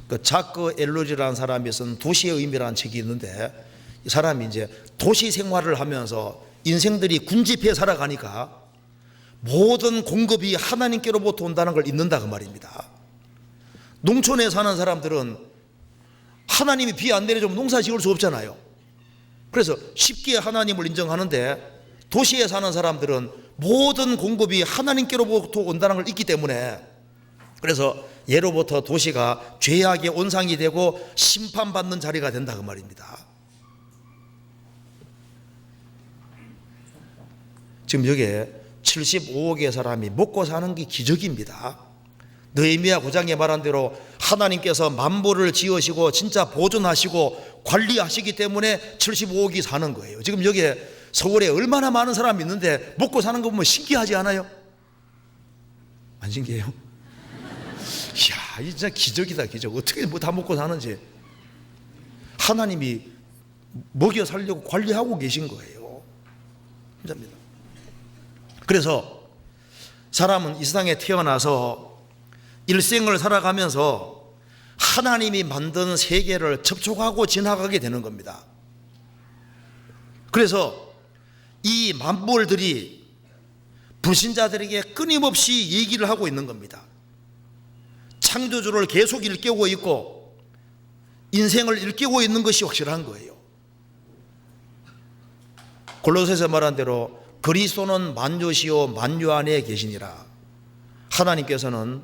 그 자크 엘루지라는 사람이 쓴 도시의 의미라는 책이 있는데, 이 사람이 이제 도시 생활을 하면서 인생들이 군집해 살아가니까 모든 공급이 하나님께로부터 온다는 걸 잊는다 그 말입니다. 농촌에 사는 사람들은 하나님이 비 안 내려주면 농사 지을 수 없잖아요. 그래서 쉽게 하나님을 인정하는데 도시에 사는 사람들은 모든 공급이 하나님께로부터 온다는 걸 잊기 때문에, 그래서 예로부터 도시가 죄악의 온상이 되고 심판받는 자리가 된다 그 말입니다. 지금 여기에 75억의 사람이 먹고 사는 게 기적입니다. 느헤미야 9장에 말한 대로 하나님께서 만물을 지으시고 진짜 보존하시고 관리하시기 때문에 75억이 사는 거예요. 지금 여기에 서울에 얼마나 많은 사람이 있는데 먹고 사는 거 보면 신기하지 않아요? 안 신기해요? 이야, 이 진짜 기적이다, 기적. 어떻게 뭐 다 먹고 사는지. 하나님이 먹여 살려고 관리하고 계신 거예요. 진짜입니다. 그래서 사람은 이 세상에 태어나서 일생을 살아가면서 하나님이 만든 세계를 접촉하고 지나가게 되는 겁니다. 그래서 이 만물들이 불신자들에게 끊임없이 얘기를 하고 있는 겁니다. 창조주를 계속 일깨우고 있고 인생을 일깨우고 있는 것이 확실한 거예요. 골로새서 말한 대로 그리스도는 만유시요 만유 안에 계시니라. 하나님께서는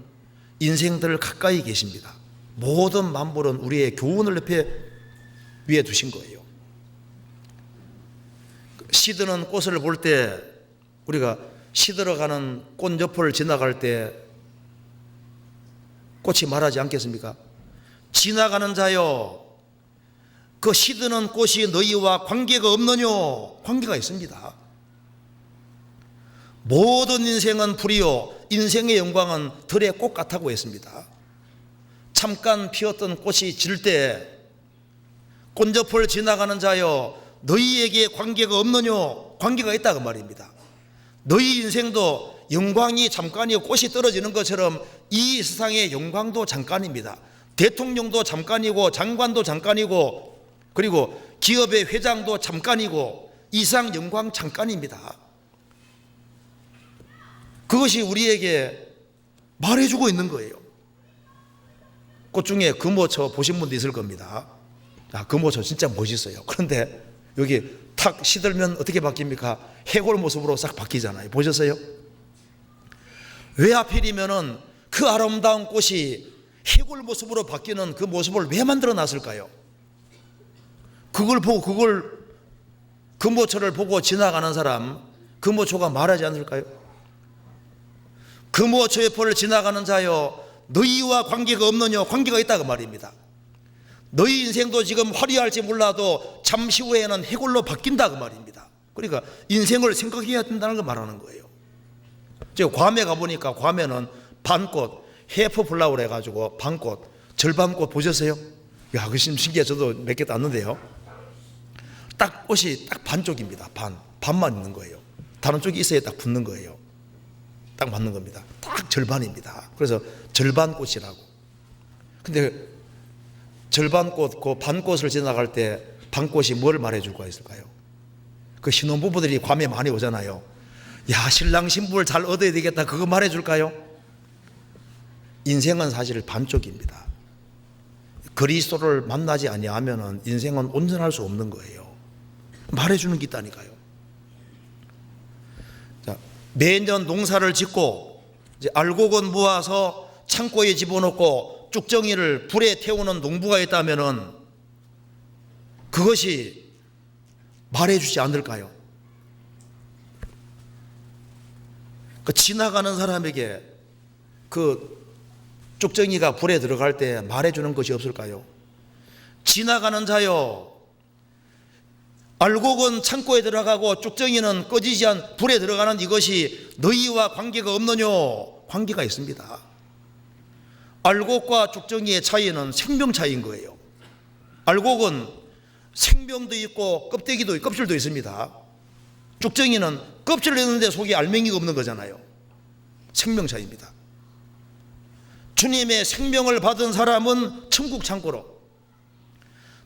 인생들 가까이 계십니다. 모든 만물은 우리의 교훈을 옆에 위에 두신 거예요. 시드는 꽃을 볼 때 우리가 시들어가는 꽃 옆을 지나갈 때 꽃이 말하지 않겠습니까? 지나가는 자여 그 시드는 꽃이 너희와 관계가 없느뇨? 관계가 있습니다. 모든 인생은 불이요 인생의 영광은 들의 꽃 같다고 했습니다. 잠깐 피었던 꽃이 질 때 꽃옆을 지나가는 자여 너희에게 관계가 없느뇨? 관계가 있다고 말입니다. 너희 인생도 영광이 잠깐이고 꽃이 떨어지는 것처럼 이 세상의 영광도 잠깐입니다. 대통령도 잠깐이고 장관도 잠깐이고 그리고 기업의 회장도 잠깐이고 이상 영광 잠깐입니다. 그것이 우리에게 말해주고 있는 거예요. 꽃 중에 금오초 보신 분도 있을 겁니다. 금오초 진짜 멋있어요. 그런데 여기 탁 시들면 어떻게 바뀝니까? 해골 모습으로 싹 바뀌잖아요. 보셨어요? 왜 하필이면은 그 아름다운 꽃이 해골 모습으로 바뀌는 그 모습을 왜 만들어 놨을까요? 그걸 보고 금오초를 보고 지나가는 사람 금오초가 말하지 않을까요? 금오초의 펄을 지나가는 자여 너희와 관계가 없느냐? 관계가 있다고 말입니다. 너희 인생도 지금 화려할지 몰라도 잠시 후에는 해골로 바뀐다고 말입니다. 그러니까 인생을 생각해야 된다는 걸 말하는 거예요. 제가 괌에 가보니까 괌에는 반꽃, 해프 플라워를 해가지고 반꽃, 절반꽃 보셨어요? 야, 그거 신기해. 저도 몇 개 땄는데요. 딱 꽃이 딱 반쪽입니다. 반만 있는 거예요. 다른 쪽이 있어야 딱 붙는 거예요. 딱 맞는 겁니다. 딱 절반입니다. 그래서 절반꽃이라고. 근데 절반꽃, 그 반꽃을 지나갈 때 반꽃이 뭘 말해줄 거 있을까요? 그 신혼부부들이 괌에 많이 오잖아요. 야, 신랑 신부를 잘 얻어야 되겠다. 그거 말해줄까요? 인생은 사실 반쪽입니다. 그리스도를 만나지 아니하면 인생은 온전할 수 없는 거예요. 말해주는 게 있다니까요. 자, 매년 농사를 짓고 이제 알곡은 모아서 창고에 집어넣고 쭉정이를 불에 태우는 농부가 있다면 그것이 말해주지 않을까요? 그 지나가는 사람에게 그 쭉정이가 불에 들어갈 때 말해주는 것이 없을까요? 지나가는 자여, 알곡은 창고에 들어가고 쭉정이는 꺼지지 않은 불에 들어가는 이것이 너희와 관계가 없느뇨? 관계가 있습니다. 알곡과 쭉정이의 차이는 생명 차이인 거예요. 알곡은 생명도 있고 껍데기도 있고 껍질도 있습니다. 쭉정이는 껍질을 있는데 속에 알맹이가 없는 거잖아요. 생명 차이입니다. 주님의 생명을 받은 사람은 천국 창고로,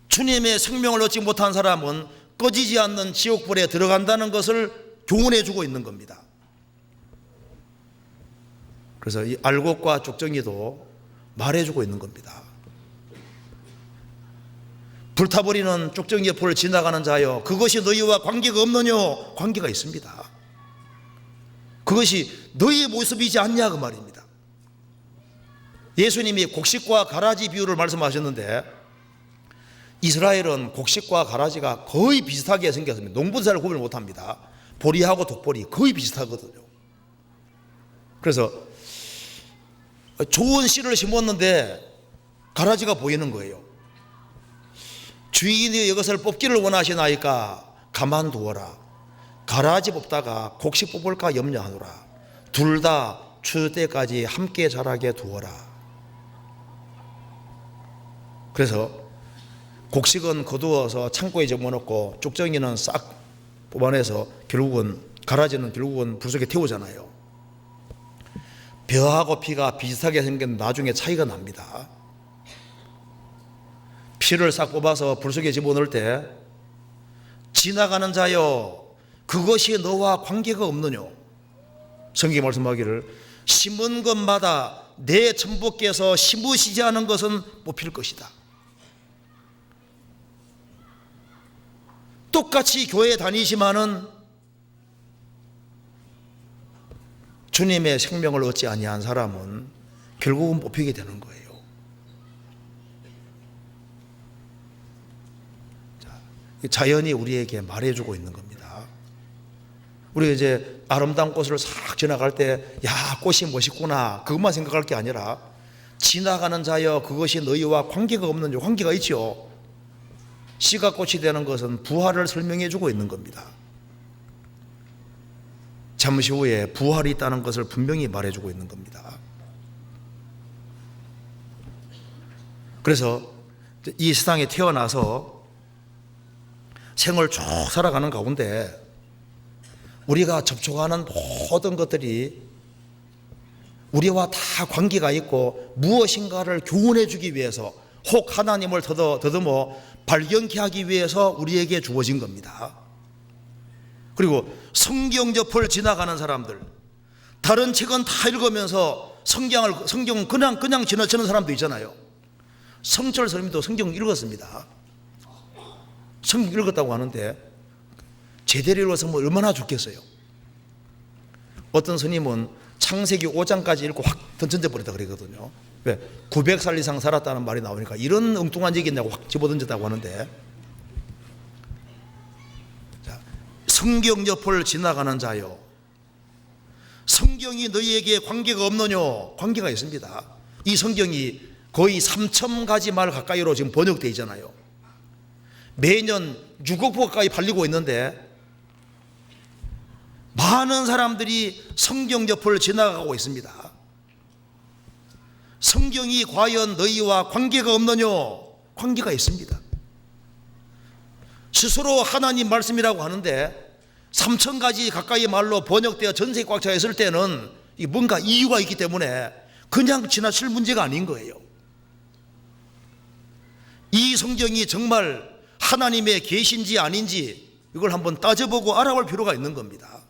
주님의 생명을 얻지 못한 사람은 꺼지지 않는 지옥불에 들어간다는 것을 교훈해 주고 있는 겁니다. 그래서 이 알곡과 쭉정이도 말해주고 있는 겁니다. 불타버리는 쭉정이의 불을 지나가는 자여, 그것이 너희와 관계가 없느뇨? 관계가 있습니다. 그것이 너희의 모습이지 않냐 그 말입니다. 예수님이 곡식과 가라지 비유를 말씀하셨는데 이스라엘은 곡식과 가라지가 거의 비슷하게 생겼습니다. 농부도 잘 구분을 못합니다. 보리하고 독보리 거의 비슷하거든요. 그래서 좋은 씨를 심었는데 가라지가 보이는 거예요. 주인이 이것을 뽑기를 원하시나이까 가만두어라. 가라지 뽑다가 곡식 뽑을까 염려하노라. 둘 다 추울 때까지 함께 자라게 두어라. 그래서 곡식은 거두어서 창고에 집어넣고 쭉정이는 싹 뽑아내서 결국은 가라지는 결국은 불 속에 태우잖아요. 벼하고 피가 비슷하게 생긴 나중에 차이가 납니다. 피를 싹 뽑아서 불 속에 집어넣을 때 지나가는 자여, 그것이 너와 관계가 없느뇨? 성경이 말씀하기를 심은 것마다 내 천부께서 심으시지 않은 것은 뽑힐 것이다. 똑같이 교회 다니지만은 주님의 생명을 얻지 아니한 사람은 결국은 뽑히게 되는 거예요. 자연이 우리에게 말해주고 있는 겁니다. 우리가 이제 아름다운 꽃을 싹 지나갈 때, 야, 꽃이 멋있구나, 그것만 생각할 게 아니라 지나가는 자여, 그것이 너희와 관계가 없는, 관계가 있죠. 씨가 꽃이 되는 것은 부활을 설명해 주고 있는 겁니다. 잠시 후에 부활이 있다는 것을 분명히 말해주고 있는 겁니다. 그래서 이 세상에 태어나서 생을 쭉 살아가는 가운데 우리가 접촉하는 모든 것들이 우리와 다 관계가 있고 무엇인가를 교훈해 주기 위해서, 혹 하나님을 더듬어 발견케 하기 위해서 우리에게 주어진 겁니다. 그리고 성경 접을 지나가는 사람들, 다른 책은 다 읽으면서 성경은 그냥 지나치는 사람도 있잖아요. 성철 스님도 성경 읽었습니다. 성경 읽었다고 하는데 제대로 읽어서 뭐 얼마나 좋겠어요. 어떤 스님은 창세기 5장까지 읽고 확 던져버렸다 그러거든요. 왜? 900살 이상 살았다는 말이 나오니까 이런 엉뚱한 얘기 있냐고 확 집어던졌다고 하는데, 자, 성경 옆을 지나가는 자요, 성경이 너희에게 관계가 없느뇨? 관계가 있습니다. 이 성경이 거의 3,000가지 말 가까이로 지금 번역되어 있잖아요. 매년 6억 부 가까이 팔리고 있는데 많은 사람들이 성경 옆을 지나가고 있습니다. 성경이 과연 너희와 관계가 없느뇨? 관계가 있습니다. 스스로 하나님 말씀이라고 하는데 3,000가지 가까이 말로 번역되어 전세에 꽉 차 있을 때는 뭔가 이유가 있기 때문에 그냥 지나칠 문제가 아닌 거예요. 이 성경이 정말 하나님의 계신지 아닌지 이걸 한번 따져보고 알아볼 필요가 있는 겁니다.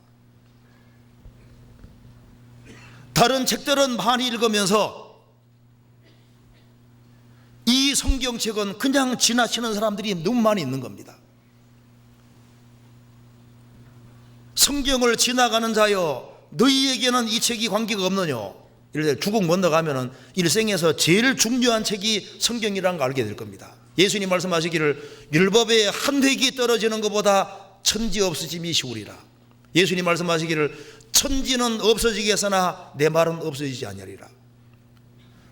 다른 책들은 많이 읽으면서 이 성경책은 그냥 지나치는 사람들이 너무 많이 있는 겁니다. 성경을 지나가는 자여, 너희에게는 이 책이 관계가 없느뇨? 이럴 때 죽음 건너가면은 일생에서 제일 중요한 책이 성경이라는 걸 알게 될 겁니다. 예수님 말씀하시기를 율법의 한 획이 떨어지는 것보다 천지 없어짐이 쉬우리라. 예수님 말씀하시기를 천지는 없어지겠으나 내 말은 없어지지 아니하리라.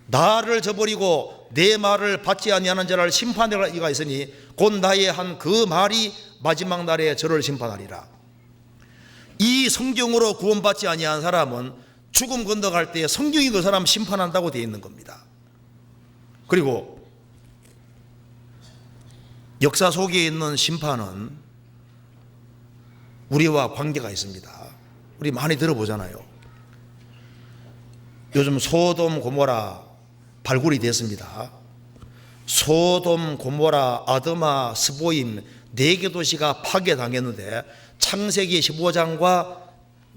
나를 저버리고 내 말을 받지 아니하는 자를 심판할 이가 있으니 곧 나의 한 그 말이 마지막 날에 저를 심판하리라. 이 성경으로 구원받지 아니한 사람은 죽음 건너갈 때 성경이 그 사람 심판한다고 되어 있는 겁니다. 그리고 역사 속에 있는 심판은 우리와 관계가 있습니다. 우리 많이 들어보잖아요. 요즘 소돔 고모라 발굴이 됐습니다. 소돔 고모라 아드마 스보임 4개 도시가 파괴당했는데 창세기 15장과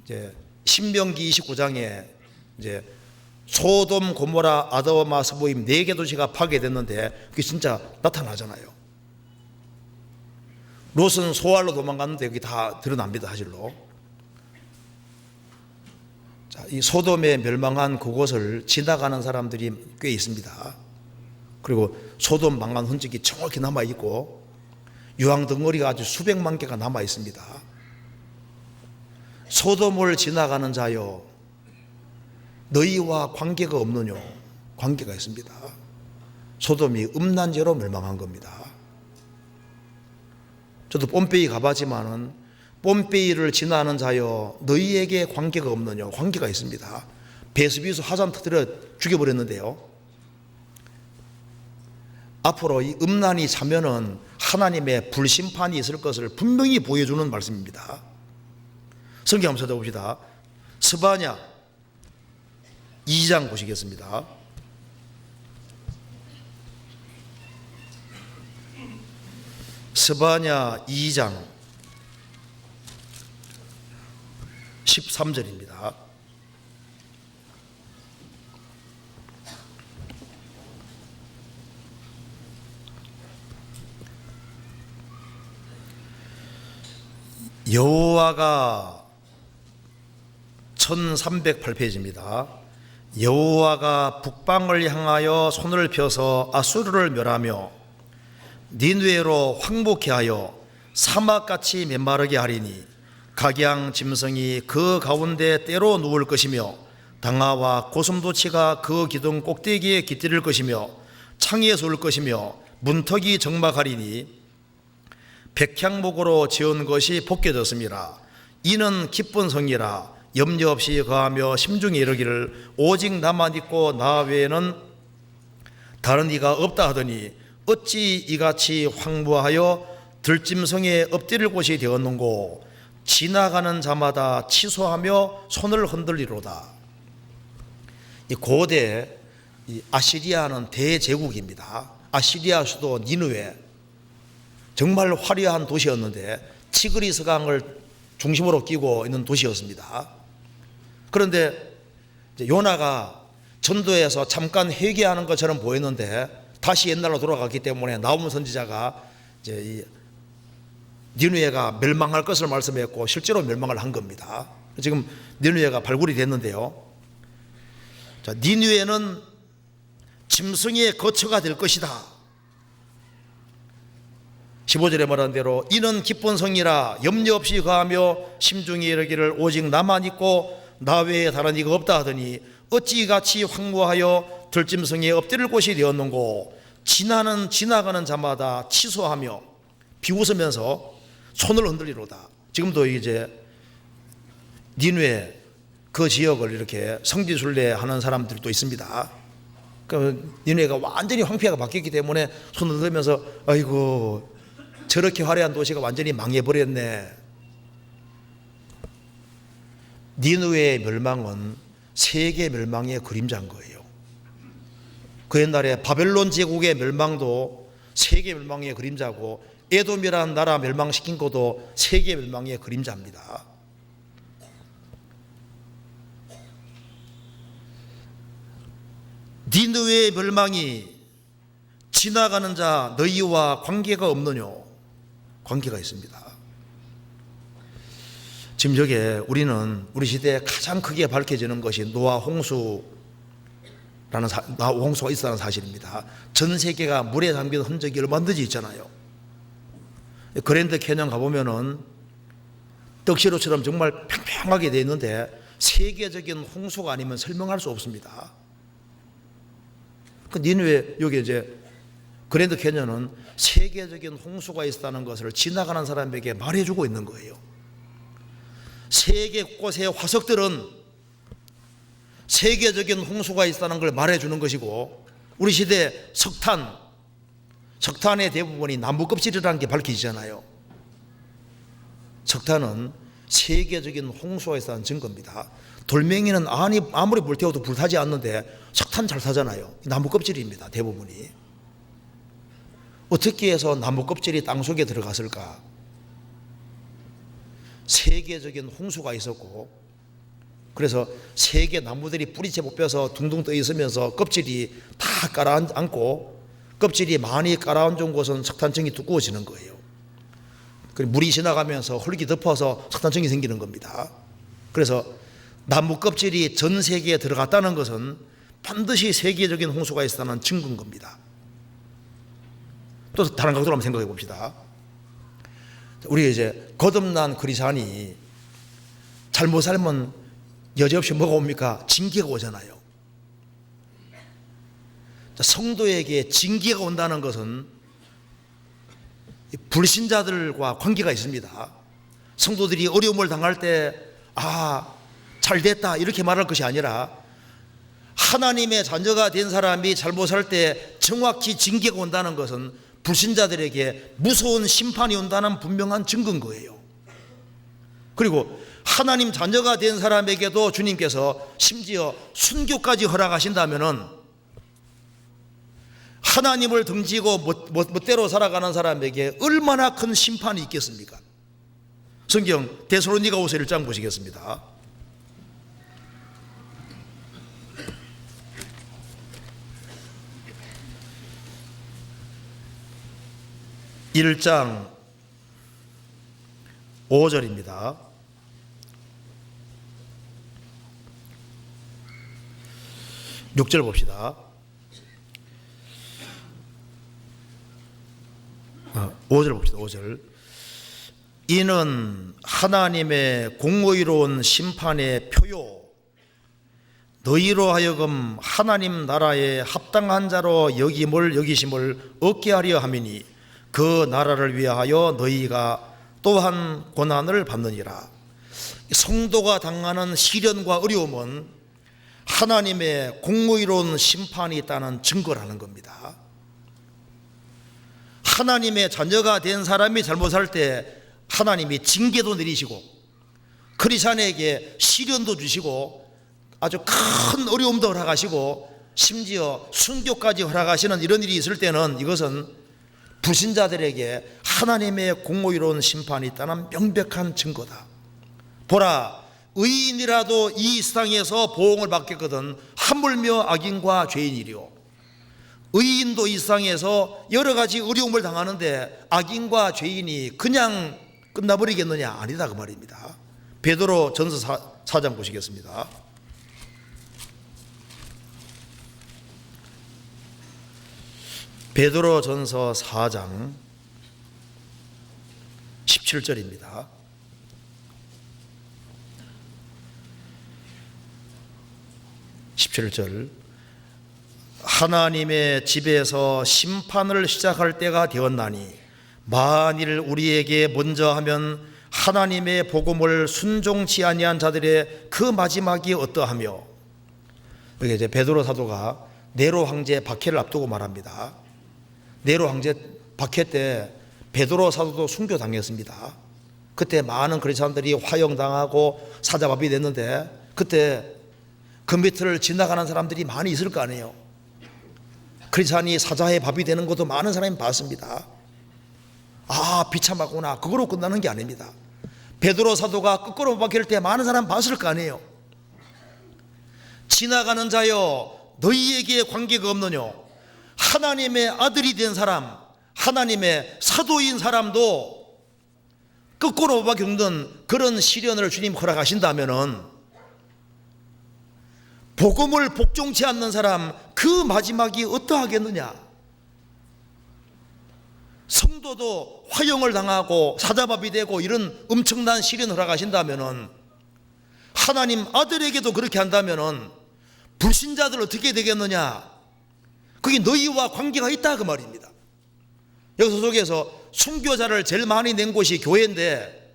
이제 신명기 29장에 이제 소돔 고모라 아드마 스보임 4개 도시가 파괴됐는데 그게 진짜 나타나잖아요. 롯은 소알로 도망갔는데 여기 다 드러납니다. 사실로. 자, 이 소돔에 멸망한 그곳을 지나가는 사람들이 꽤 있습니다. 그리고 소돔 망한 흔적이 정확히 남아있고 유황 덩어리가 아주 수백만 개가 남아있습니다. 소돔을 지나가는 자여, 너희와 관계가 없느뇨? 관계가 있습니다. 소돔이 음란죄로 멸망한 겁니다. 저도 뽐페이 가봤지만은 뽐페이를 지나는 자여, 너희에게 관계가 없느냐? 관계가 있습니다. 베스비스 화산 터뜨려 죽여버렸는데요. 앞으로 이 음란이 차면은 하나님의 불심판이 있을 것을 분명히 보여주는 말씀입니다. 성경 한번 찾아봅시다. 스바냐 2장 보시겠습니다. 스바냐 2장 13절입니다. 여호와가 1308페이지입니다. 여호와가 북방을 향하여 손을 펴서 아수르를 멸하며 니느웨로 황복케 하여 사막같이 메마르게 하리니 각양 짐승이 그 가운데 때로 누울 것이며 당아와 고슴도치가 그 기둥 꼭대기에 깃들일 것이며 창에 쏠 것이며 문턱이 적막하리니 백향목으로 지은 것이 벗겨졌습니다. 이는 기쁜 성이라 염려 없이 거하며 심중에 이르기를 오직 나만 있고 나 외에는 다른 이가 없다 하더니 어찌 이같이 황무하여 들짐승에 엎드릴 곳이 되었는고 지나가는 자마다 치소하며 손을 흔들리로다. 이 고대 아시리아는 대제국입니다. 아시리아 수도 니느웨, 정말 화려한 도시였는데 티그리스 강을 중심으로 끼고 있는 도시였습니다. 그런데 요나가 전도에서 잠깐 회개하는 것처럼 보였는데 다시 옛날로 돌아갔기 때문에 나홈 선지자가 이제 이 니느웨가 멸망할 것을 말씀했고 실제로 멸망을 한 겁니다. 지금 니느웨가 발굴이 됐는데요. 자, 니느웨는 짐승의 거처가 될 것이다. 15절에 말한 대로 이는 기쁜 성이라 염려 없이 거하며 심중에 이르기를 오직 나만 있고 나 외에 다른 이가 없다 하더니 어찌 이같이 황무하여 들짐승에 엎드릴 곳이 되었는고 지나가는 자마다 치소하며 비웃으면서 손을 흔들리로다. 지금도 이제 니느웨 그 지역을 이렇게 성지순례 하는 사람들도 있습니다. 그 니느웨가 완전히 황폐하게 바뀌었기 때문에 손을 흔들면서 아이고 저렇게 화려한 도시가 완전히 망해버렸네. 니느웨의 멸망은 세계 멸망의 그림자인 거예요. 그 옛날에 바벨론 제국의 멸망도 세계 멸망의 그림자고 에돔이라는 나라 멸망시킨 것도 세계 멸망의 그림자입니다. 니느웨의 멸망이 지나가는 자 너희와 관계가 없느냐? 관계가 있습니다. 지금 여기에 우리는 우리 시대에 가장 크게 밝혀지는 것이 노아 홍수가 있었다는 사실입니다. 전 세계가 물에 잠긴 흔적이 얼마든지 있잖아요. 그랜드 캐년 가보면은 떡시로처럼 정말 평평하게 되어 있는데 세계적인 홍수가 아니면 설명할 수 없습니다. 그 니느웨 여기 이제 그랜드 캐년은 세계적인 홍수가 있었다는 것을 지나가는 사람에게 말해주고 있는 거예요. 세계 곳의 화석들은 세계적인 홍수가 있다는 걸 말해주는 것이고 우리 시대 석탄의 대부분이 나무 껍질이라는 게 밝혀지잖아요. 석탄은 세계적인 홍수가 있다는 증거입니다. 돌멩이는 아무리 불태워도 불타지 않는데 석탄 잘 타잖아요. 나무 껍질입니다. 대부분이. 어떻게 해서 나무 껍질이 땅속에 들어갔을까? 세계적인 홍수가 있었고 그래서 세계 나무들이 뿌리채 뽑혀서 둥둥 떠 있으면서 껍질이 다 깔아앉고 껍질이 많이 깔아앉은 곳은 석탄층이 두꺼워지는 거예요. 그리고 물이 지나가면서 흙이 덮어서 석탄층이 생기는 겁니다. 그래서 나무 껍질이 전 세계에 들어갔다는 것은 반드시 세계적인 홍수가 있었다는 증거인 겁니다. 또 다른 각도로 한번 생각해 봅시다. 우리 이제 거듭난 크리스찬이 잘못 살면 여지없이 뭐가 옵니까? 징계가 오잖아요. 성도에게 징계가 온다는 것은 불신자들과 관계가 있습니다. 성도들이 어려움을 당할 때 잘 됐다 이렇게 말할 것이 아니라 하나님의 자녀가 된 사람이 잘못 살 때 정확히 징계가 온다는 것은 불신자들에게 무서운 심판이 온다는 분명한 증거인 거예요. 그리고 하나님 자녀가 된 사람에게도 주님께서 심지어 순교까지 허락하신다면은 하나님을 등지고 멋대로 살아가는 사람에게 얼마나 큰 심판이 있겠습니까? 성경 데살로니가후서 1장 보시겠습니다. 1장 5절입니다. 육 절 봅시다. 5절 봅시다. 5절. 이는 하나님의 공의로운 심판의 표요 너희로 하여금 하나님 나라에 합당한 자로 여기심을 얻게 하려 함이니 그 나라를 위하여 너희가 또한 고난을 받느니라. 성도가 당하는 시련과 어려움은 하나님의 공의로운 심판이 있다는 증거라는 겁니다. 하나님의 자녀가 된 사람이 잘못할 때 하나님이 징계도 내리시고 크리스찬에게 시련도 주시고 아주 큰 어려움도 허락하시고 심지어 순교까지 허락하시는 이런 일이 있을 때는 이것은 불신자들에게 하나님의 공의로운 심판이 있다는 명백한 증거다. 보라, 의인이라도 이 세상에서 보응을 받겠거든 하물며 악인과 죄인이리요. 의인도 이 세상에서 여러 가지 어려움을 당하는데 악인과 죄인이 그냥 끝나버리겠느냐? 아니다 그 말입니다. 베드로 전서 4장 보시겠습니다. 베드로 전서 4장 17절입니다. 하나님의 집에서 심판을 시작할 때가 되었나니 만일 우리에게 먼저 하면 하나님의 복음을 순종치 아니한 자들의 그 마지막이 어떠하며. 여기 이제 베드로 사도가 네로 황제 박해를 앞두고 말합니다. 네로 황제 박해 때 베드로 사도도 순교당했습니다. 그때 많은 그리스도인들이 화형당하고 사자밥이 됐는데 그때 그 밑을 지나가는 사람들이 많이 있을 거 아니에요. 그리스도인이 사자의 밥이 되는 것도 많은 사람이 봤습니다. 아, 비참하구나. 그거로 끝나는 게 아닙니다. 베드로 사도가 거꾸로 박힐 때 많은 사람 봤을 거 아니에요. 지나가는 자여 너희에게 관계가 없느뇨. 하나님의 아들이 된 사람, 하나님의 사도인 사람도 거꾸로 박겪는 그런 시련을 주님 허락하신다면은 복음을 복종치 않는 사람 그 마지막이 어떠하겠느냐. 성도도 화형을 당하고 사자밥이 되고 이런 엄청난 시련을 허락하신다면은 하나님 아들에게도 그렇게 한다면은 불신자들 어떻게 되겠느냐. 그게 너희와 관계가 있다 그 말입니다. 여기서 속에서 순교자를 제일 많이 낸 곳이 교회인데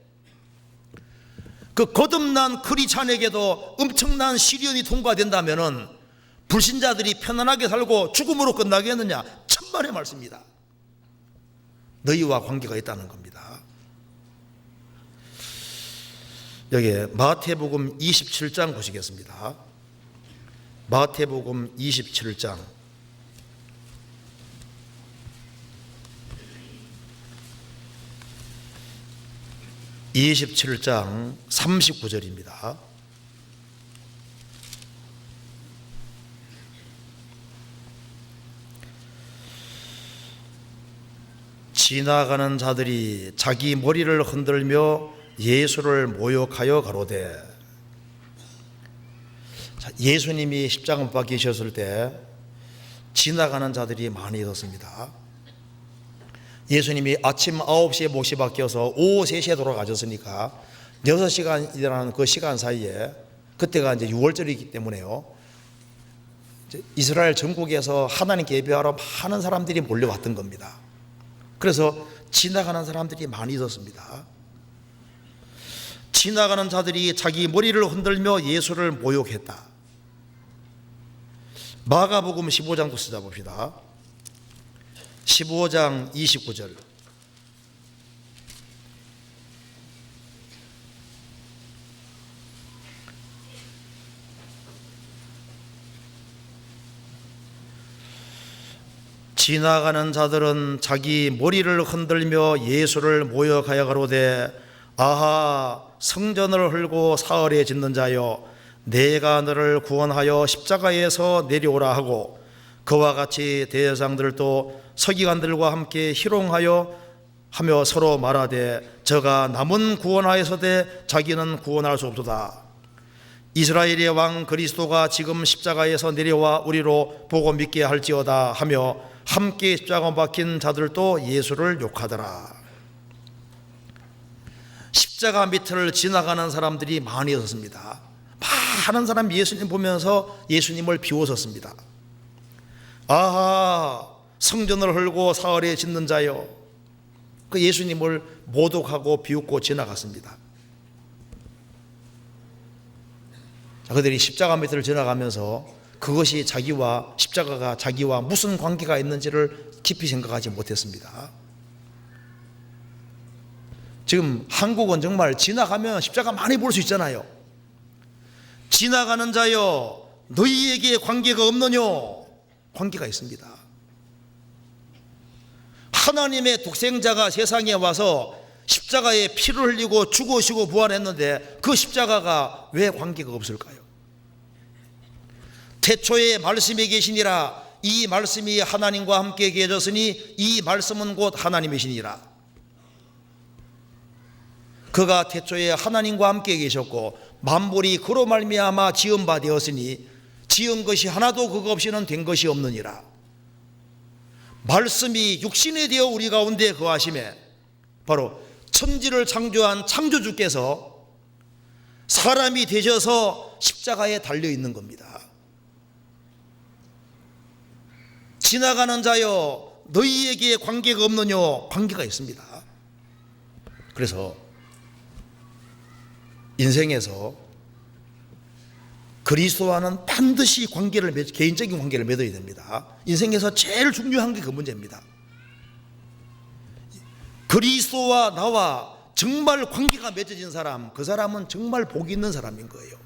그 거듭난 크리스찬에게도 엄청난 시련이 통과된다면은 불신자들이 편안하게 살고 죽음으로 끝나겠느냐. 천만의 말씀입니다. 너희와 관계가 있다는 겁니다. 여기 마태복음 27장 보시겠습니다. 마태복음 27장 27장 39절입니다. 지나가는 자들이 자기 머리를 흔들며 예수를 모욕하여 가로되. 예수님이 십자가 못 박히셨을 때 지나가는 자들이 많이 있었습니다. 예수님이 아침 9시에 몫이 바뀌어서 오후 3시에 돌아가셨으니까 6시간이라는 그 시간 사이에 그때가 이제 6월절이기 때문에요. 이스라엘 전국에서 하나님께 예배하러 많은 사람들이 몰려왔던 겁니다. 그래서 지나가는 사람들이 많이 있었습니다. 지나가는 자들이 자기 머리를 흔들며 예수를 모욕했다. 마가복음 15장도 찾아봅시다. 15장 29절. 지나가는 자들은 자기 머리를 흔들며 예수를 모욕하여 가로되 아하 성전을 헐고 사흘에 짓는 자여 내가 너를 구원하여 십자가에서 내려오라 하고 그와 같이 대제사장들도 서기관들과 함께 희롱하여 하며 서로 말하되 저가 남은 구원하여서되 자기는 구원할 수 없도다. 이스라엘의 왕 그리스도가 지금 십자가에서 내려와 우리로 보고 믿게 할지어다 하며 함께 십자가 박힌 자들도 예수를 욕하더라. 십자가 밑을 지나가는 사람들이 많이 있었습니다. 많은 사람이 예수님 보면서 예수님을 비웃었습니다. 아하 성전을 헐고 사흘에 짓는 자여 그 예수님을 모독하고 비웃고 지나갔습니다. 그들이 십자가 밑을 지나가면서 그것이 십자가가 자기와 무슨 관계가 있는지를 깊이 생각하지 못했습니다. 지금 한국은 정말 지나가면 십자가 많이 볼 수 있잖아요. 지나가는 자여 너희에게 관계가 없느뇨? 관계가 있습니다. 하나님의 독생자가 세상에 와서 십자가에 피를 흘리고 죽으시고 부활했는데 그 십자가가 왜 관계가 없을까요? 태초에 말씀이 계시니라. 이 말씀이 하나님과 함께 계셨으니 이 말씀은 곧 하나님이시니라. 그가 태초에 하나님과 함께 계셨고 만물이 그로 말미암아 지은 바 되었으니 지은 것이 하나도 그거 없이는 된 것이 없느니라. 말씀이 육신이 되어 우리 가운데 거하심에 바로 천지를 창조한 창조주께서 사람이 되셔서 십자가에 달려 있는 겁니다. 지나가는 자여 너희에게 관계가 없느뇨? 관계가 있습니다. 그래서 인생에서 그리스도와는 반드시 개인적인 관계를 맺어야 됩니다. 인생에서 제일 중요한 게 그 문제입니다. 그리스도와 나와 정말 관계가 맺어진 사람, 그 사람은 정말 복이 있는 사람인 거예요.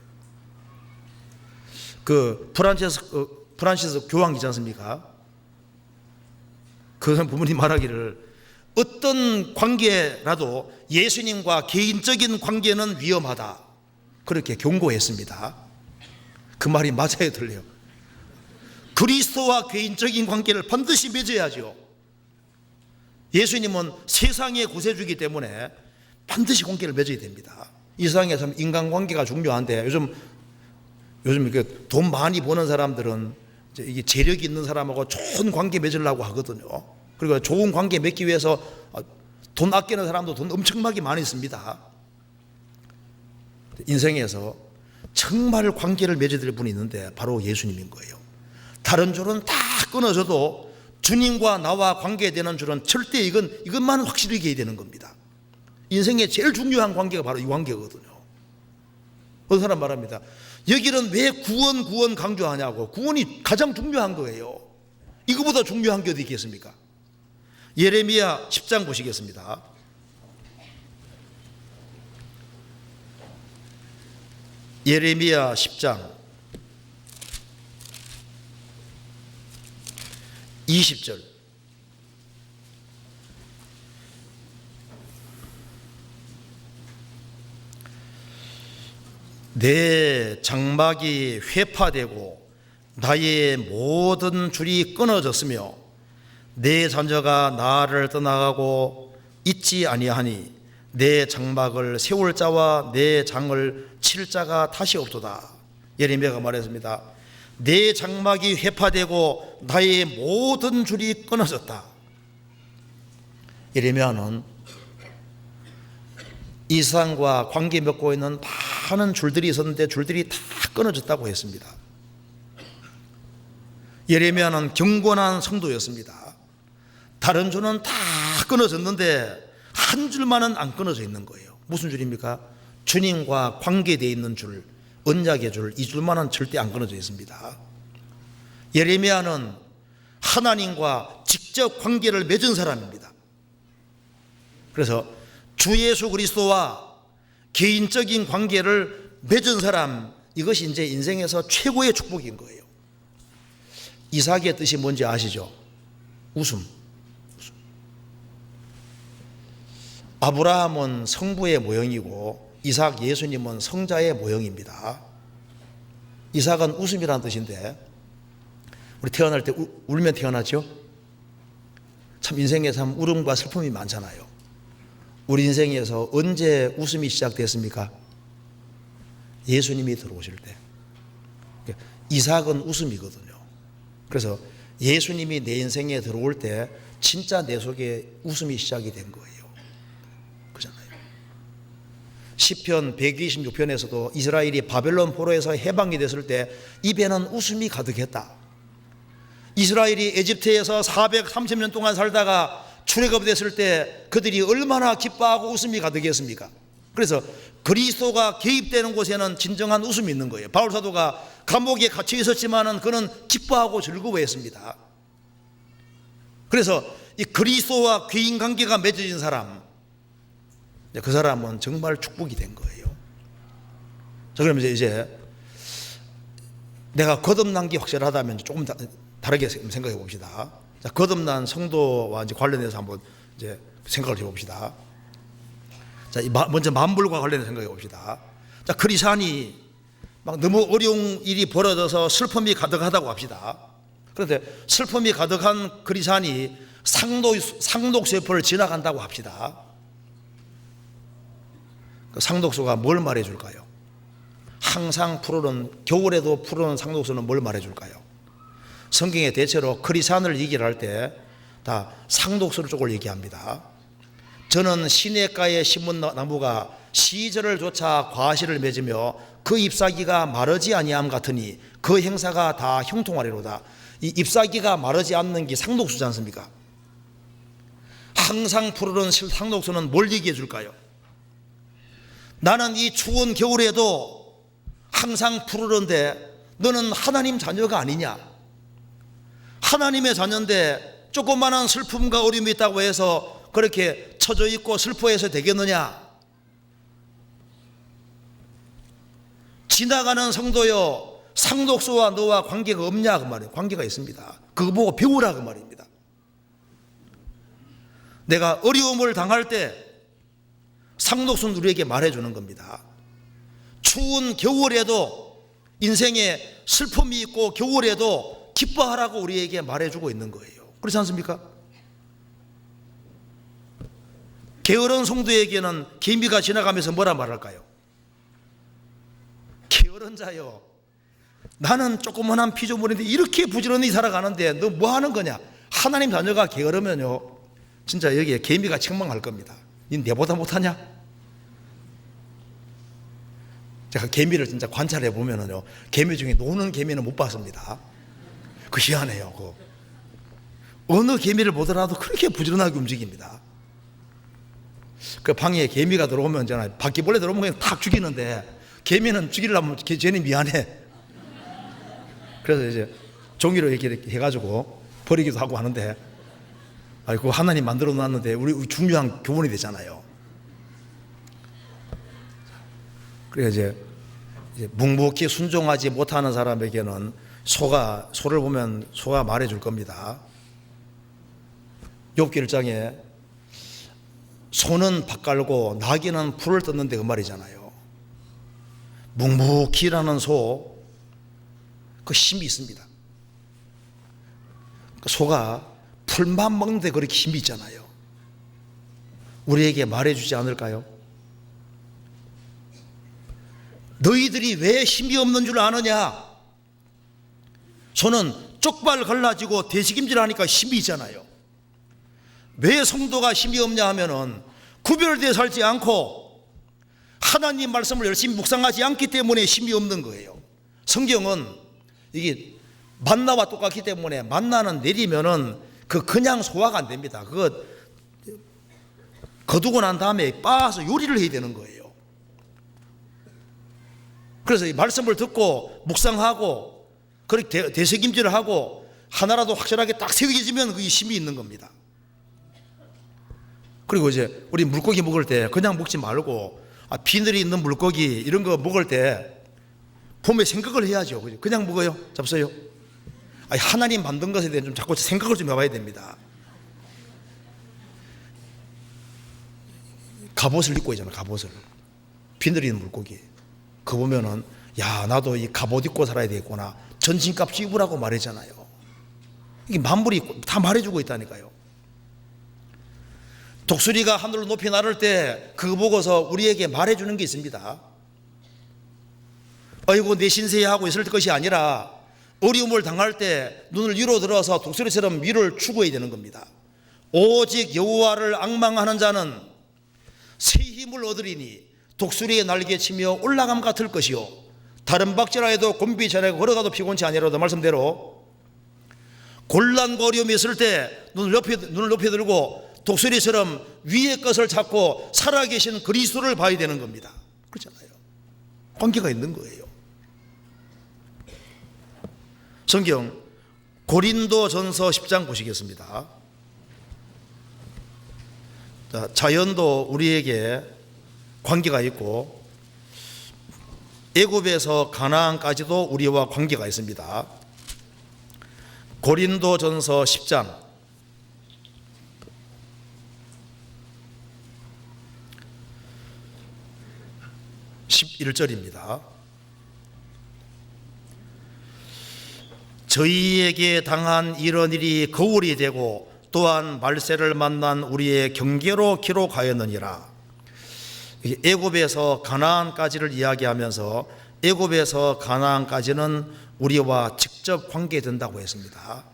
그 프란시스 교황 있지 않습니까? 그 부모님 말하기를 어떤 관계라도 예수님과 개인적인 관계는 위험하다, 그렇게 경고했습니다. 그 말이 맞아야 들려요. 그리스도와 개인적인 관계를 반드시 맺어야죠. 예수님은 세상의 구세주이기 때문에 반드시 관계를 맺어야 됩니다. 이 세상에서 인간관계가 중요한데 요즘 이렇게 돈 많이 버는 사람들은 이게 재력이 있는 사람하고 좋은 관계 맺으려고 하거든요. 그리고 좋은 관계 맺기 위해서 돈 아끼는 사람도 돈 엄청나게 많이 있습니다. 인생에서 정말 관계를 맺어야 될 분이 있는데 바로 예수님인 거예요. 다른 줄은 다 끊어져도 주님과 나와 관계되는 줄은 절대 이것만 확실히 해야 되는 겁니다. 인생의 제일 중요한 관계가 바로 이 관계거든요. 어떤 사람 말합니다. 여기는 왜 구원 강조하냐고. 구원이 가장 중요한 거예요. 이거보다 중요한 게 어디 있겠습니까? 예레미야 10장 보시겠습니다. 예레미야 10장 20절. 내 장막이 회파되고 나의 모든 줄이 끊어졌으며 내 자녀가 나를 떠나가고 있지 아니하니 내 장막을 세울 자와 내 장을 칠 자가 다시 없도다. 예레미야가 말했습니다. 내 장막이 회파되고 나의 모든 줄이 끊어졌다. 예레미야는 이 세상과 관계 맺고 있는 많은 줄들이 있었는데 줄들이 다 끊어졌다고 했습니다. 예레미야는 경건한 성도였습니다. 다른 줄은 다 끊어졌는데 한 줄만은 안 끊어져 있는 거예요. 무슨 줄입니까? 주님과 관계되어 있는 줄, 언약의 줄, 이 줄만은 절대 안 끊어져 있습니다. 예레미야는 하나님과 직접 관계를 맺은 사람입니다. 그래서 주 예수 그리스도와 개인적인 관계를 맺은 사람, 이것이 이제 인생에서 최고의 축복인 거예요. 이삭의 뜻이 뭔지 아시죠? 웃음. 아브라함은 성부의 모형이고 이삭 예수님은 성자의 모형입니다. 이삭은 웃음이라는 뜻인데 우리 태어날 때 울면 태어나죠? 참 인생에 참 울음과 슬픔이 많잖아요. 우리 인생에서 언제 웃음이 시작됐습니까? 예수님이 들어오실 때. 이삭은 웃음이거든요. 그래서 예수님이 내 인생에 들어올 때 진짜 내 속에 웃음이 시작이 된 거예요. 그렇잖아요. 시편 126편에서도 이스라엘이 바벨론 포로에서 해방이 됐을 때 입에는 웃음이 가득했다. 이스라엘이 에집트에서 430년 동안 살다가 출애굽됐을 때 그들이 얼마나 기뻐하고 웃음이 가득했습니까? 그래서 그리스도가 개입되는 곳에는 진정한 웃음이 있는 거예요. 바울 사도가 감옥에 갇혀 있었지만은 그는 기뻐하고 즐거워했습니다. 그래서 이 그리스도와 귀인 관계가 맺어진 사람, 그 사람은 정말 축복이 된 거예요. 자, 그러면 이제 내가 거듭난 게 확실하다면 조금 다르게 생각해 봅시다. 자, 거듭난 성도와 이제 관련해서 한번 이제 생각을 해 봅시다. 자, 먼저 만불과 관련해서 생각해 봅시다. 자, 크리스찬이 막 너무 어려운 일이 벌어져서 슬픔이 가득하다고 합시다. 그런데 슬픔이 가득한 크리스찬이 상독수협을 지나간다고 합시다. 그 상독수가 뭘 말해줄까요? 항상 푸르는, 겨울에도 푸르는 상독수는 뭘 말해줄까요? 성경에 대체로 크리스찬을 얘기를 할 때 다 상독수를 쪽을 얘기합니다. 저는 시냇가에 심은 나무가 시절을 쫓아 과실을 맺으며 그 잎사귀가 마르지 아니함 같으니 그 행사가 다 형통하리로다. 이 잎사귀가 마르지 않는 게 상독수지 않습니까? 항상 푸르는 상독수는 뭘 얘기해 줄까요? 나는 이 추운 겨울에도 항상 푸르는데 너는 하나님 자녀가 아니냐? 하나님의 자녀인데 조그마한 슬픔과 어려움이 있다고 해서 그렇게 처져 있고 슬퍼해서 되겠느냐? 지나가는 성도여, 상독수와 너와 관계가 없냐? 그 말이에요. 관계가 있습니다. 그거 보고 배우라 그 말입니다. 내가 어려움을 당할 때 상독수는 우리에게 말해주는 겁니다. 추운 겨울에도 인생에 슬픔이 있고 겨울에도 기뻐하라고 우리에게 말해주고 있는 거예요. 그렇지 않습니까? 게으른 성도에게는 개미가 지나가면서 뭐라 말할까요? 게으른 자요, 나는 조그만한 피조물인데 이렇게 부지런히 살아가는데 너 뭐 하는 거냐? 하나님 자녀가 게으르면요 진짜 여기에 개미가 책망할 겁니다. 니 내보다 못하냐? 제가 개미를 진짜 관찰해 보면은요, 개미 중에 노는 개미는 못 봤습니다. 그 희한해요. 그 어느 개미를 보더라도 그렇게 부지런하게 움직입니다. 그 방에 개미가 들어오면 있잖아요, 바퀴벌레 들어오면 그냥 탁 죽이는데 개미는 죽이려면 쟤는 미안해. 그래서 이제 종이로 이렇게 해가지고 버리기도 하고 하는데, 그거 하나님 만들어 놨는데 우리 중요한 교훈이 되잖아요. 그래서 이제 묵묵히 순종하지 못하는 사람에게는 소를 보면 소가 말해줄 겁니다. 욥기 1장에 소는 밥 깔고 나귀는 풀을 뜯는데 그 말이잖아요. 묵묵히라는 소, 그 힘이 있습니다. 소가 풀만 먹는데 그렇게 힘이 있잖아요. 우리에게 말해주지 않을까요? 너희들이 왜 힘이 없는 줄 아느냐? 소는 쪽발 갈라지고 대식임질 하니까 힘이 있잖아요. 왜 성도가 힘이 없냐 하면은 구별되어 살지 않고 하나님 말씀을 열심히 묵상하지 않기 때문에 힘이 없는 거예요. 성경은 이게 만나와 똑같기 때문에 만나는 내리면은 그냥 소화가 안 됩니다. 그거 거두고 난 다음에 빻아서 요리를 해야 되는 거예요. 그래서 이 말씀을 듣고 묵상하고 그렇게 대책임질을 하고 하나라도 확실하게 딱 새겨지면 그게 힘이 있는 겁니다. 그리고 이제 우리 물고기 먹을 때 그냥 먹지 말고 비늘이 있는 물고기 이런 거 먹을 때 봄에 생각을 해야죠. 그냥 먹어요? 잡숴요? 하나님 만든 것에 대해 좀 자꾸 생각을 좀 해봐야 됩니다. 갑옷을 입고 있잖아요. 갑옷을. 비늘이 있는 물고기. 그거 보면은 야, 나도 이 갑옷 입고 살아야 되겠구나. 전신값 입으라고 말했잖아요. 이게 만물이 다 말해주고 있다니까요. 독수리가 하늘로 높이 나를 때 그거 보고서 우리에게 말해주는 게 있습니다. 아이고 내 신세에 하고 있을 것이 아니라 어려움을 당할 때 눈을 위로 들어서 독수리처럼 위를 추구해야 되는 겁니다. 오직 여호와를 앙망하는 자는 새 힘을 얻으리니 독수리의 날개치며 올라감 같을 것이요 다른 박질라 해도 곤비 전에 걸어가도 피곤치 아니하로다. 말씀대로 곤란과 어려움이 있을 때 눈을 높이 들고 독수리처럼 위의 것을 찾고 살아계신 그리스도를 봐야 되는 겁니다. 그렇잖아요. 관계가 있는 거예요. 성경 고린도전서 10장 보시겠습니다. 자연도 우리에게 관계가 있고 애굽에서 가나안까지도 우리와 관계가 있습니다. 고린도전서 10장 11절입니다. 저희에게 당한 이런 일이 거울이 되고 또한 말세를 만난 우리의 경계로 기록하였느니라. 애굽에서 가나안까지를 이야기하면서 애굽에서 가나안까지는 우리와 직접 관계된다고 했습니다.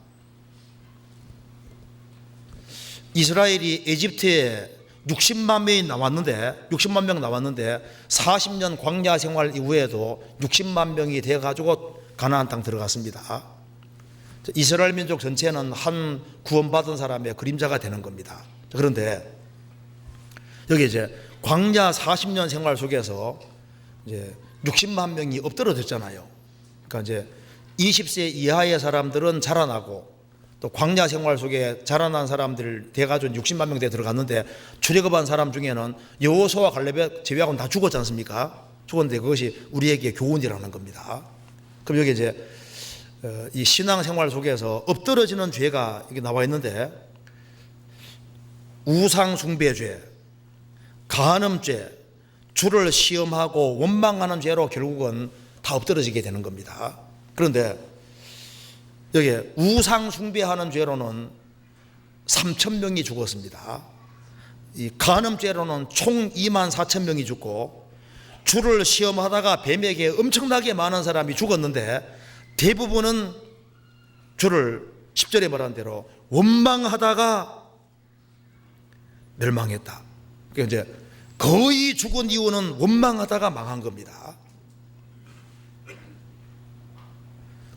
이스라엘이 에집트에 60만 명이 나왔는데 60만 명 나왔는데 40년 광야 생활 이후에도 60만 명이 돼 가지고 가나안 땅 들어갔습니다. 이스라엘 민족 전체는 한 구원받은 사람의 그림자가 되는 겁니다. 그런데 여기 이제 광야 40년 생활 속에서 이제 60만 명이 엎드러졌잖아요. 그러니까 이제 20세 이하의 사람들은 자라나고 또 광야 생활 속에 자라난 사람들 돼가지고 60만 명대에 들어갔는데 출애굽한 사람 중에는 여호수아와 갈렙 제외하고는 다 죽었지 않습니까? 죽었는데 그것이 우리에게 교훈이라는 겁니다. 그럼 여기 이제 이 신앙 생활 속에서 엎드러지는 죄가 이게 나와 있는데 우상 숭배죄, 간음죄, 주를 시험하고 원망하는 죄로 결국은 다 엎드러지게 되는 겁니다. 그런데 여기 우상 숭배하는 죄로는 3,000명이 죽었습니다. 이 간음죄로는 총 24,000명이 죽고 주를 시험하다가 뱀에게 엄청나게 많은 사람이 죽었는데 대부분은 주를 10절에 말한 대로 원망하다가 멸망했다. 그러니까 이제 거의 죽은 이유는 원망하다가 망한 겁니다.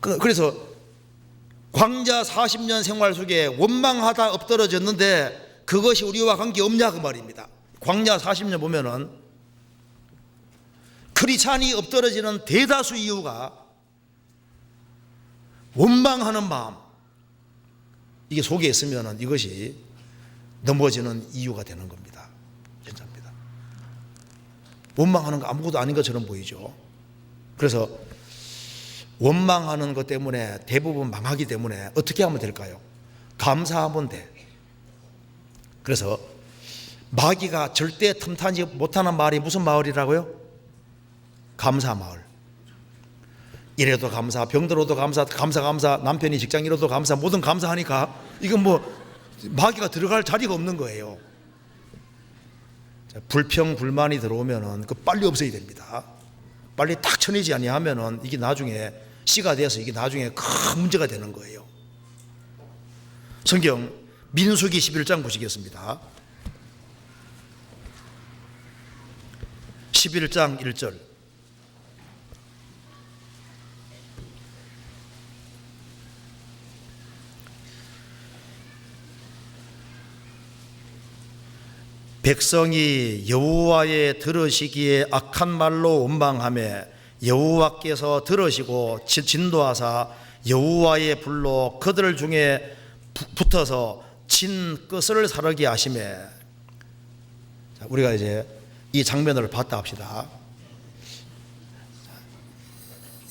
그래서 광야 40년 생활 속에 원망하다 엎드러졌는데 그것이 우리와 관계없냐 그 말입니다. 광야 40년 보면은 크리스찬이 엎드러지는 대다수 이유가 원망하는 마음, 이게 속에 있으면은 이것이 넘어지는 이유가 되는 겁니다. 진짜입니다. 원망하는 거 아무것도 아닌 것처럼 보이죠. 그래서 원망하는 것 때문에 대부분 망하기 때문에 어떻게 하면 될까요? 감사하면 돼. 그래서 마귀가 절대 틈타지 못하는 말이 무슨 마을이라고요? 감사 마을. 이래도 감사, 병들어도 감사, 감사, 남편이 직장 잃어도 감사, 뭐든 감사하니까 이건 뭐 마귀가 들어갈 자리가 없는 거예요. 불평, 불만이 들어오면은 그 빨리 없애야 됩니다. 빨리 딱 쳐내지 아니하면은 이게 나중에 씨가 돼서 이게 나중에 큰 문제가 되는 거예요. 성경 민수기 11장 보시겠습니다. 11장 1절. 백성이 여호와의 들으시기에 악한 말로 원망하며 여호와께서 들으시고 진노하사 여호와의 불로 그들 중에 붙어서 진 끝을 사르게 하시매. 우리가 이제 이 장면을 봤다 합시다.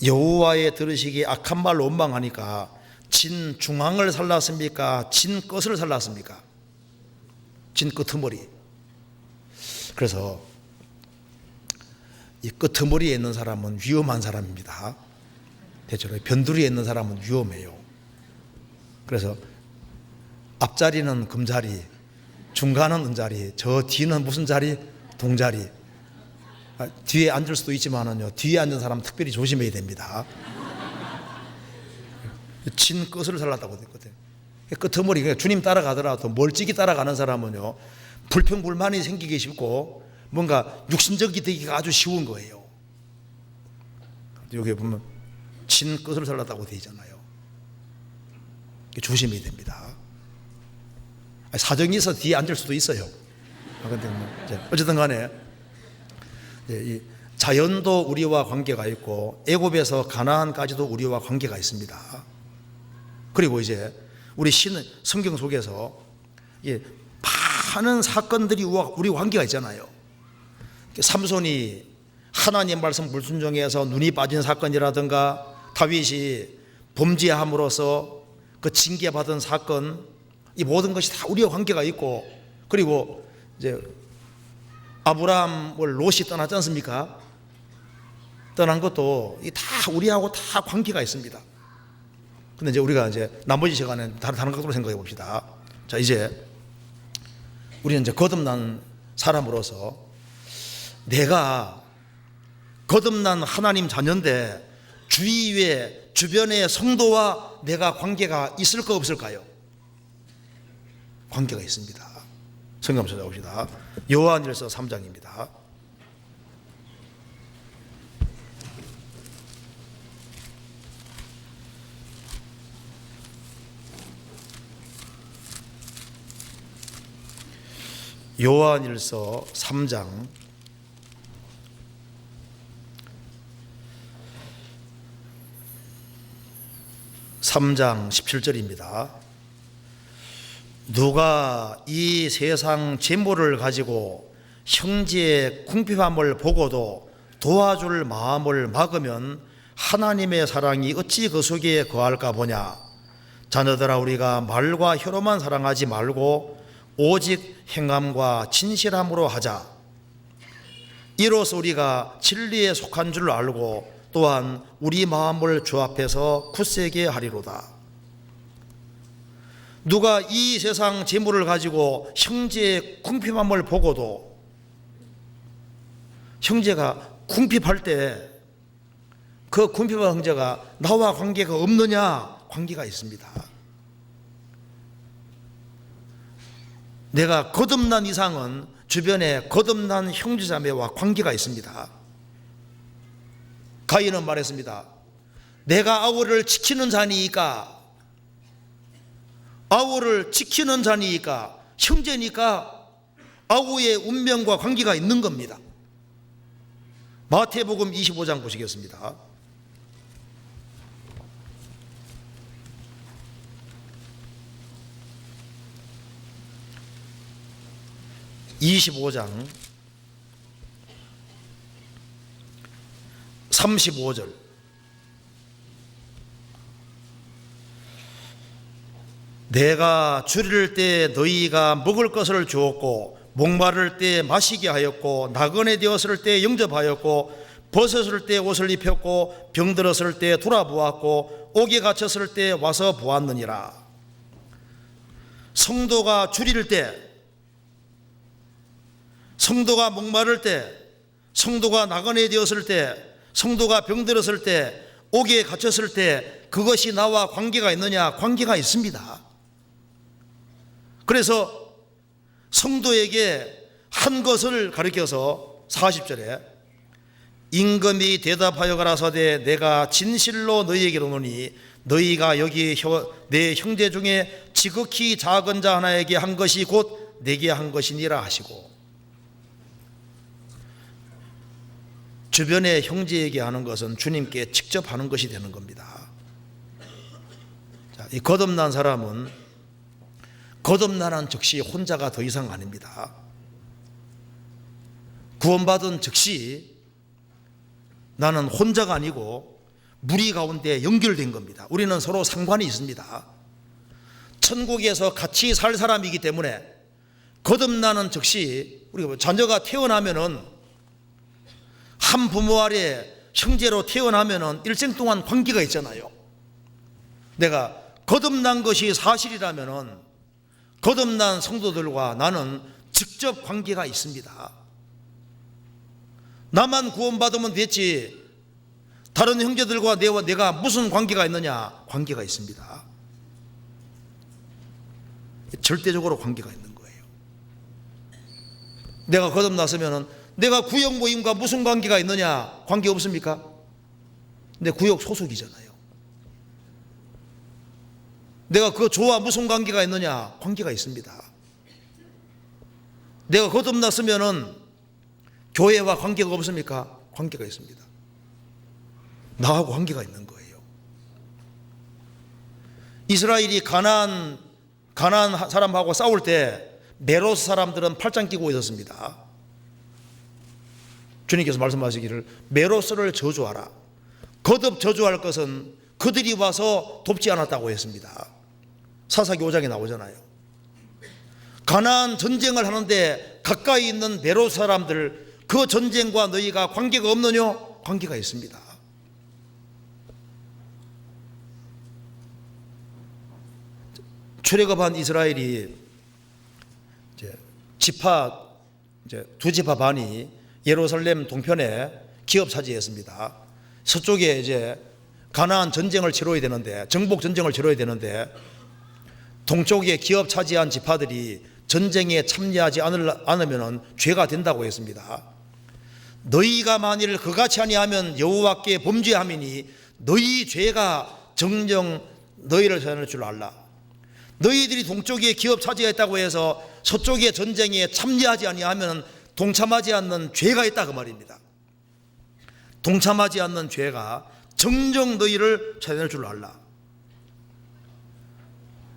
여호와의 들으시기에 악한 말로 원망하니까 진 중앙을 살랐습니까? 진 끝을 살랐습니까? 진 끄트머리. 그래서 이 끄트머리에 있는 사람은 위험한 사람입니다. 대체로 변두리에 있는 사람은 위험해요. 그래서 앞자리는 금자리, 중간은 은자리, 저 뒤는 무슨 자리? 동자리. 뒤에 앉을 수도 있지만은요, 뒤에 앉은 사람 특별히 조심해야 됩니다. 진 끝을 살랐다고 됐거든요. 끄트머리, 주님 따라가더라도 멀찍이 따라가는 사람은요, 불평불만이 생기기 쉽고 뭔가 육신적이 되기가 아주 쉬운 거예요. 여기 보면 진 끝을 살랐다고 되어 있잖아요. 조심해야 됩니다. 사정이 있어서 뒤에 앉을 수도 있어요. 근데 어쨌든 간에 이 자연도 우리와 관계가 있고 애굽에서 가나안까지도 우리와 관계가 있습니다. 그리고 이제 우리 성경 속에서 많은 사건들이 우리와 관계가 있잖아요. 삼손이 하나님 말씀 불순종해서 눈이 빠진 사건이라든가, 다윗이 범죄함으로써 그 징계받은 사건, 이 모든 것이 다 우리와 관계가 있고, 그리고 이제 아브라함을 롯이 떠났지 않습니까? 떠난 것도 다 우리하고 다 관계가 있습니다. 근데 이제 우리가 이제 나머지 시간에 다른 각도로 생각해 봅시다. 자, 이제 우리는 이제 거듭난 사람으로서 내가 거듭난 하나님 자녀인데 주변의 성도와 내가 관계가 있을까 없을까요? 관계가 있습니다. 성경 한번 찾아봅시다. 요한일서 3장입니다. 요한일서 3장 17절입니다. 누가 이 세상 재물을 가지고 형제의 궁핍함을 보고도 도와줄 마음을 막으면 하나님의 사랑이 어찌 그 속에 거할까 보냐. 자녀들아, 우리가 말과 혀로만 사랑하지 말고 오직 행함과 진실함으로 하자. 이로써 우리가 진리에 속한 줄 알고 또한 우리 마음을 주 앞에서 굳세게 하리로다. 누가 이 세상 재물을 가지고 형제의 궁핍함을 보고도, 형제가 궁핍할 때 그 궁핍한 형제가 나와 관계가 없느냐? 관계가 있습니다. 내가 거듭난 이상은 주변에 거듭난 형제자매와 관계가 있습니다. 가인은 말했습니다. 내가 아우를 지키는 자니까, 아우를 지키는 자니까, 형제니까 아우의 운명과 관계가 있는 겁니다. 마태복음 25장 보시겠습니다. 25장 35절. 내가 줄일 때 너희가 먹을 것을 주었고, 목마를 때 마시게 하였고, 나그네 되었을 때 영접하였고, 벗었을 때 옷을 입혔고, 병들었을 때 돌아보았고, 옥에 갇혔을 때 와서 보았느니라. 성도가 줄일 때, 성도가 목마를 때, 성도가 나그네 되었을 때, 성도가 병들었을 때, 옥에 갇혔을 때 그것이 나와 관계가 있느냐? 관계가 있습니다. 그래서 성도에게 한 것을 가르쳐서 40절에 임금이 대답하여 가라사대 내가 진실로 너희에게 이르노니 너희가 여기 내 형제 중에 지극히 작은 자 하나에게 한 것이 곧 내게 한 것이니라 하시고, 주변의 형제에게 하는 것은 주님께 직접 하는 것이 되는 겁니다. 자, 이 거듭난 사람은 거듭나는 즉시 혼자가 더 이상 아닙니다. 구원받은 즉시 나는 혼자가 아니고 무리 가운데 연결된 겁니다. 우리는 서로 상관이 있습니다. 천국에서 같이 살 사람이기 때문에 거듭나는 즉시 우리가 자녀가 태어나면은 한 부모 아래 형제로 태어나면은 일생 동안 관계가 있잖아요. 내가 거듭난 것이 사실이라면은 거듭난 성도들과 나는 직접 관계가 있습니다. 나만 구원받으면 됐지 다른 형제들과 내가 무슨 관계가 있느냐? 관계가 있습니다. 절대적으로 관계가 있는 거예요. 내가 거듭났으면은 내가 구역 모임과 무슨 관계가 있느냐? 관계 없습니까? 내 구역 소속이잖아요. 내가 그 조와 무슨 관계가 있느냐? 관계가 있습니다. 내가 거듭났으면은 교회와 관계가 없습니까? 관계가 있습니다. 나하고 관계가 있는 거예요. 이스라엘이 가나안 사람하고 싸울 때 메로스 사람들은 팔짱 끼고 있었습니다. 주님께서 말씀하시기를 메로스를 저주하라. 거듭 저주할 것은 그들이 와서 돕지 않았다고 했습니다. 사사기 5장에 나오잖아요. 가나안 전쟁을 하는데 가까이 있는 메로스 사람들, 그 전쟁과 너희가 관계가 없느냐? 관계가 있습니다. 출애굽한 이스라엘이 두 지파 반이 예루살렘 동편에 기업 차지했습니다. 서쪽에 이제 가나안 전쟁을 치러야 되는데, 정복 전쟁을 치러야 되는데, 동쪽에 기업 차지한 지파들이 전쟁에 참여하지 않으면 죄가 된다고 했습니다. 너희가 만일 그같이 아니하면 여호와께 범죄함이니 너희 죄가 정령 너희를 저주할 줄 알라. 너희들이 동쪽에 기업 차지했다고 해서 서쪽의 전쟁에 참여하지 아니하면 동참하지 않는 죄가 있다 그 말입니다. 동참하지 않는 죄가 정정 너희를 찾아낼 줄 알라.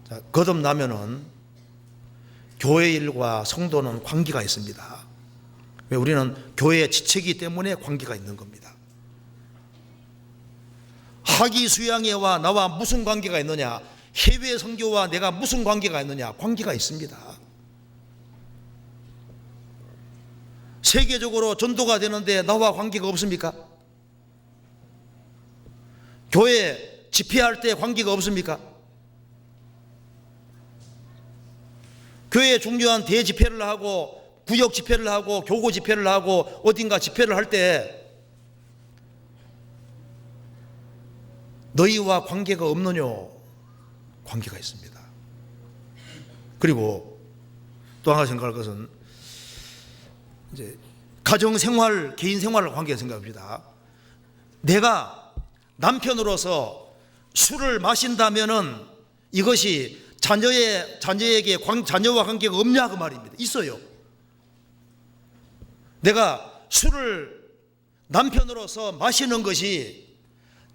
자, 거듭나면은 교회 일과 성도는 관계가 있습니다. 왜? 우리는 교회의 지체이기 때문에 관계가 있는 겁니다. 학위 수양회와 나와 무슨 관계가 있느냐? 해외 선교와 내가 무슨 관계가 있느냐? 관계가 있습니다. 세계적으로 전도가 되는데 나와 관계가 없습니까? 교회 집회할 때 관계가 없습니까? 교회 중요한 대집회를 하고 구역 집회를 하고 교구 집회를 하고 어딘가 집회를 할 때 너희와 관계가 없느냐? 관계가 있습니다. 그리고 또 하나 생각할 것은 이제 가정생활, 개인생활 관계 생각합니다. 내가 남편으로서 술을 마신다면은 이것이 자녀에게 자녀와 관계가 없냐 그 말입니다. 있어요. 내가 술을 남편으로서 마시는 것이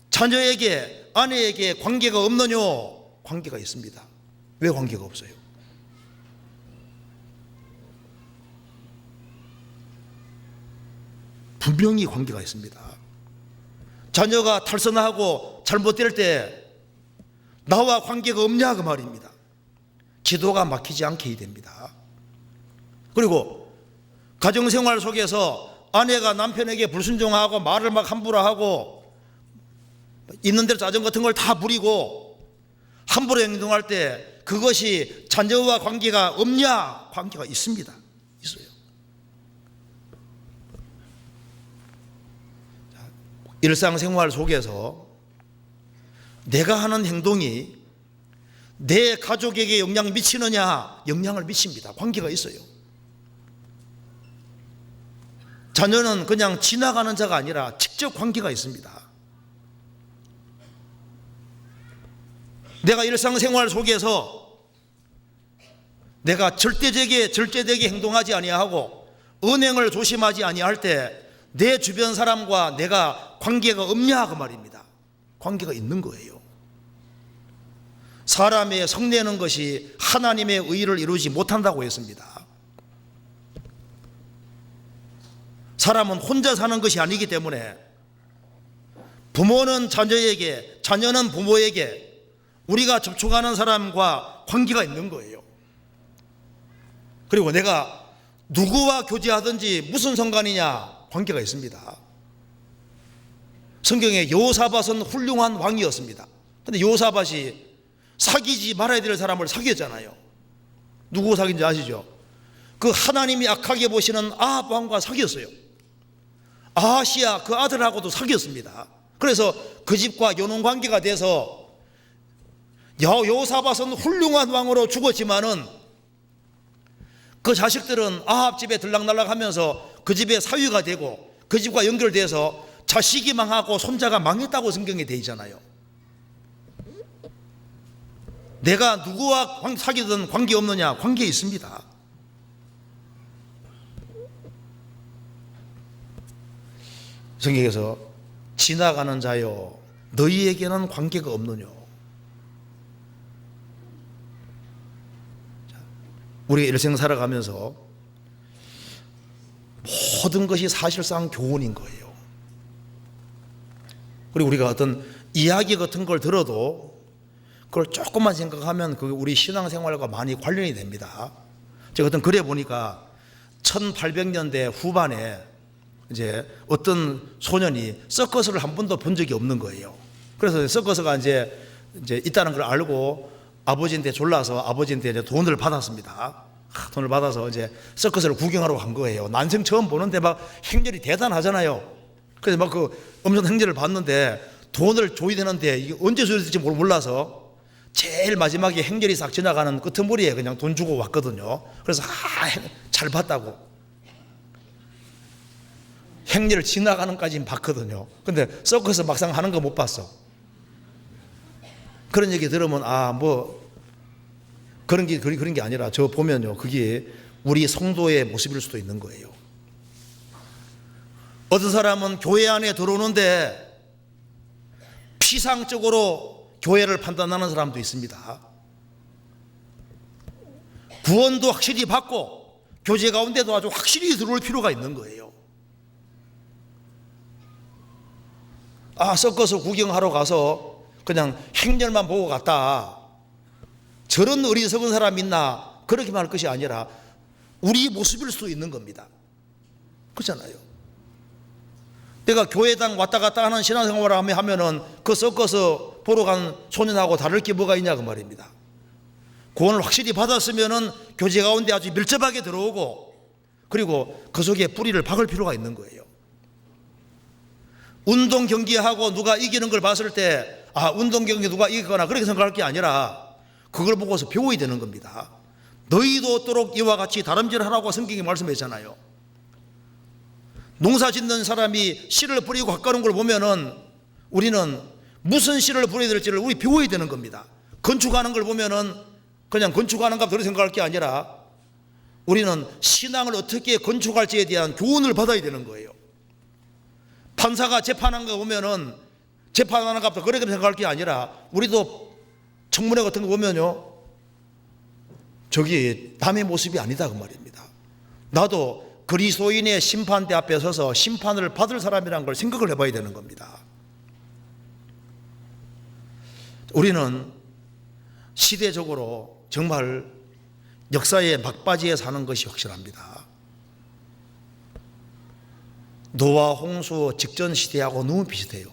자녀에게, 아내에게 관계가 없느냐? 관계가 있습니다. 왜 관계가 없어요? 분명히 관계가 있습니다. 자녀가 탈선하고 잘못될 때 나와 관계가 없냐 그 말입니다. 기도가 막히지 않게 해야 됩니다. 그리고 가정생활 속에서 아내가 남편에게 불순종하고 말을 막 함부로 하고 있는 대로 짜증 같은 걸 다 부리고 함부로 행동할 때 그것이 자녀와 관계가 없냐? 관계가 있습니다. 있어요. 일상생활 속에서 내가 하는 행동이 내 가족에게 영향 미치느냐? 영향을 미칩니다. 관계가 있어요. 자녀는 그냥 지나가는 자가 아니라 직접 관계가 있습니다. 내가 일상생활 속에서 내가 절제되게 행동하지 아니하고 언행을 조심하지 아니할 때 내 주변 사람과 내가 관계가 없냐 그 말입니다. 관계가 있는 거예요. 사람의 성내는 것이 하나님의 의를 이루지 못한다고 했습니다. 사람은 혼자 사는 것이 아니기 때문에 부모는 자녀에게, 자녀는 부모에게, 우리가 접촉하는 사람과 관계가 있는 거예요. 그리고 내가 누구와 교제하든지 무슨 상관이냐? 관계가 있습니다. 성경에 여호사밧은 훌륭한 왕이었습니다. 그런데 여호사밧이 사귀지 말아야 될 사람을 사귀었잖아요. 누구 사귄지 아시죠? 그 하나님이 악하게 보시는 아합 왕과 사귀었어요. 아하시야 그 아들하고도 사귀었습니다. 그래서 그 집과 연혼관계가 돼서 여호사밧은 훌륭한 왕으로 죽었지만은 그 자식들은 아합 집에 들락날락하면서 그 집의 사위가 되고 그 집과 연결돼서 자식이 망하고 손자가 망했다고 성경에 되어 있잖아요. 내가 누구와 사귀든 관계 없느냐? 관계 있습니다. 성경에서 지나가는 자여 너희에게는 관계가 없느뇨. 우리가 일생 살아가면서 모든 것이 사실상 교훈인 거예요. 그리고 우리가 어떤 이야기 같은 걸 들어도 그걸 조금만 생각하면 그게 우리 신앙생활과 많이 관련이 됩니다. 제가 어떤 글에 보니까 1800년대 후반에 이제 어떤 소년이 서커스를 한 번도 본 적이 없는 거예요. 그래서 서커스가 이제 있다는 걸 알고 아버지한테 졸라서 아버지한테 이제 돈을 받았습니다. 돈을 받아서 이제 서커스를 구경하러 간 거예요. 난생 처음 보는데 막 행렬이 대단하잖아요. 그래서 막 그 엄청난 행렬을 봤는데 돈을 줘야 되는데 이게 언제 줘야 될지 몰라서 제일 마지막에 행렬이 싹 지나가는 끄트머리에 그냥 돈 주고 왔거든요. 그래서 잘 봤다고. 행렬을 지나가는 까지는 봤거든요. 근데 서커스 막상 하는 거 못 봤어. 그런 얘기 들으면 뭐 그런 게 아니라 저 보면요, 그게 우리 성도의 모습일 수도 있는 거예요. 어떤 사람은 교회 안에 들어오는데 피상적으로 교회를 판단하는 사람도 있습니다. 구원도 확실히 받고 교제 가운데도 아주 확실히 들어올 필요가 있는 거예요. 서커스 구경하러 가서 그냥 행렬만 보고 갔다, 저런 어리석은 사람 있나, 그렇게 말할 것이 아니라 우리 모습일 수도 있는 겁니다. 그렇잖아요. 내가 교회당 왔다 갔다 하는 신앙생활을 하면은 그 서커스 보러 간 소년하고 다를 게 뭐가 있냐 그 말입니다. 구원을 확실히 받았으면은 교제 가운데 아주 밀접하게 들어오고, 그리고 그 속에 뿌리를 박을 필요가 있는 거예요. 운동 경기하고 누가 이기는 걸 봤을 때 운동 경기 누가 이기거나 그렇게 생각할 게 아니라 그걸 보고서 배워야 되는 겁니다. 너희도 어도록 이와 같이 다름질하라고 성경이 말씀했잖아요. 농사 짓는 사람이 씨를 뿌리고 가까운 걸 보면은 우리는 무슨 씨를 뿌려야 될지를 우리 배워야 되는 겁니다. 건축하는 걸 보면은 그냥 건축하는가 그렇게 생각할 게 아니라 우리는 신앙을 어떻게 건축할지에 대한 교훈을 받아야 되는 거예요. 판사가 재판한 거 보면은 재판하는 것부터 그렇게 생각할 게 아니라 우리도 청문회 같은 거 보면요, 저기 남의 모습이 아니다 그 말입니다. 나도 그리스도인의 심판대 앞에 서서 심판을 받을 사람이라는 걸 생각을 해봐야 되는 겁니다. 우리는 시대적으로 정말 역사의 막바지에 사는 것이 확실합니다. 노아 홍수 직전 시대하고 너무 비슷해요.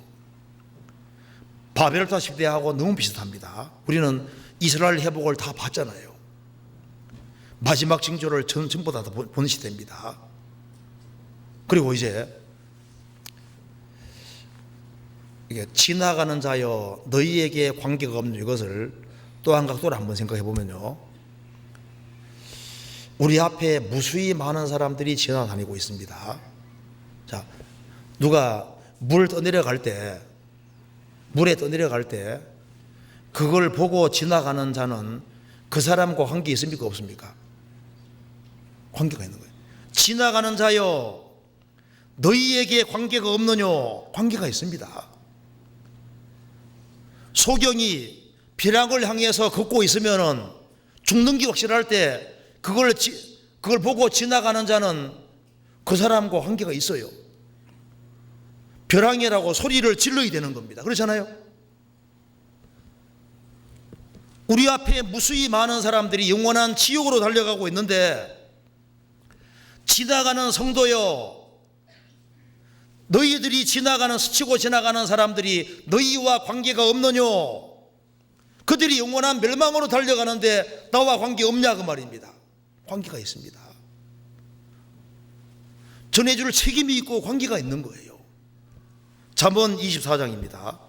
바벨탑 시대하고 너무 비슷합니다. 우리는 이스라엘 회복을 다 봤잖아요. 마지막 징조를 전부 다 본 시대입니다. 그리고 이제 이게 지나가는 자여 너희에게 관계가 없는 이것을 또 한 각도로 한번 생각해 보면요, 우리 앞에 무수히 많은 사람들이 지나다니고 있습니다. 자, 누가 물에 떠내려갈 때 그걸 보고 지나가는 자는 그 사람과 관계 있습니까 없습니까? 관계가 있는 거예요. 지나가는 자여 너희에게 관계가 없느뇨? 관계가 있습니다. 소경이 벼랑을 향해서 걷고 있으면은 죽는 게 확실할 때 그걸 보고 지나가는 자는 그 사람과 관계가 있어요. 벼랑이라고 소리를 질러야 되는 겁니다. 그렇잖아요. 우리 앞에 무수히 많은 사람들이 영원한 지옥으로 달려가고 있는데, 지나가는 성도여 너희들이 스치고 지나가는 사람들이 너희와 관계가 없느뇨? 그들이 영원한 멸망으로 달려가는데 나와 관계 없냐 그 말입니다. 관계가 있습니다. 전해줄 책임이 있고 관계가 있는 거예요. 잠언 24장입니다.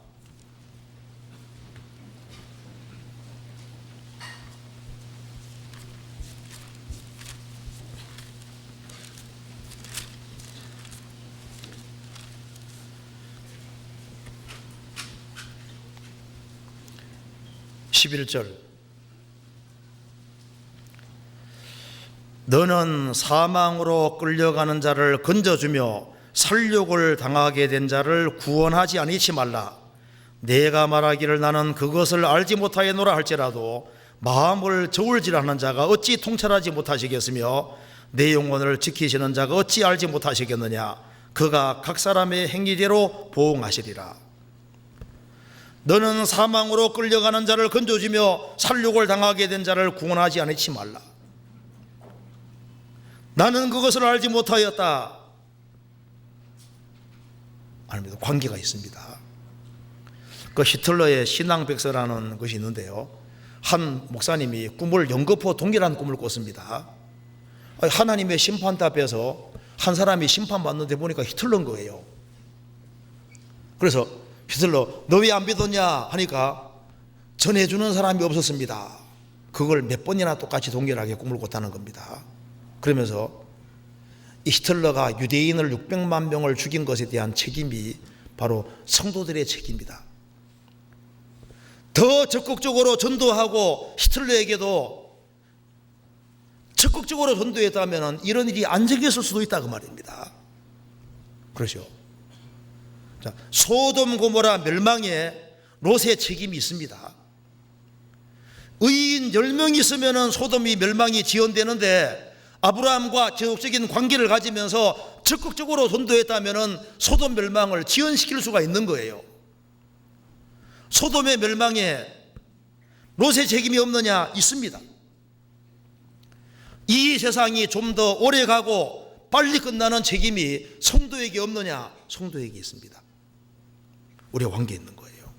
11절. 너는 사망으로 끌려가는 자를 건져주며 살육을 당하게 된 자를 구원하지 아니치 말라. 내가 말하기를 나는 그것을 알지 못하였노라 할지라도 마음을 저울질하는 자가 어찌 통찰하지 못하시겠으며 내 영혼을 지키시는 자가 어찌 알지 못하시겠느냐. 그가 각 사람의 행위대로 보응하시리라. 너는 사망으로 끌려가는 자를 건져주며 살육을 당하게 된 자를 구원하지 않지 말라. 나는 그것을 알지 못하였다. 아닙니다. 관계가 있습니다. 그 히틀러의 신앙백서라는 것이 있는데요, 한 목사님이 꿈을 연거푸 동일한 꿈을 꿨습니다. 하나님의 심판대 앞에서 한 사람이 심판받는데 보니까 히틀러인 거예요. 그래서 히틀러, 너 왜 안 믿었냐 하니까 전해주는 사람이 없었습니다. 그걸 몇 번이나 똑같이 동일하게 꿈을 꿨다는 겁니다. 그러면서 이 히틀러가 유대인을 600만 명을 죽인 것에 대한 책임이 바로 성도들의 책임이다. 더 적극적으로 전도하고 히틀러에게도 적극적으로 전도했다면 이런 일이 안 생겼을 수도 있다 그 말입니다. 그렇죠. 자, 소돔 고모라 멸망에 롯의 책임이 있습니다. 의인 10명이 있으면 소돔이 멸망이 지연되는데 아브라함과 지속적인 관계를 가지면서 적극적으로 전도했다면 소돔 멸망을 지연시킬 수가 있는 거예요. 소돔의 멸망에 롯의 책임이 없느냐? 있습니다. 이 세상이 좀 더 오래 가고 빨리 끝나는 책임이 성도에게 없느냐? 성도에게 있습니다. 우리와 관계 있는 거예요.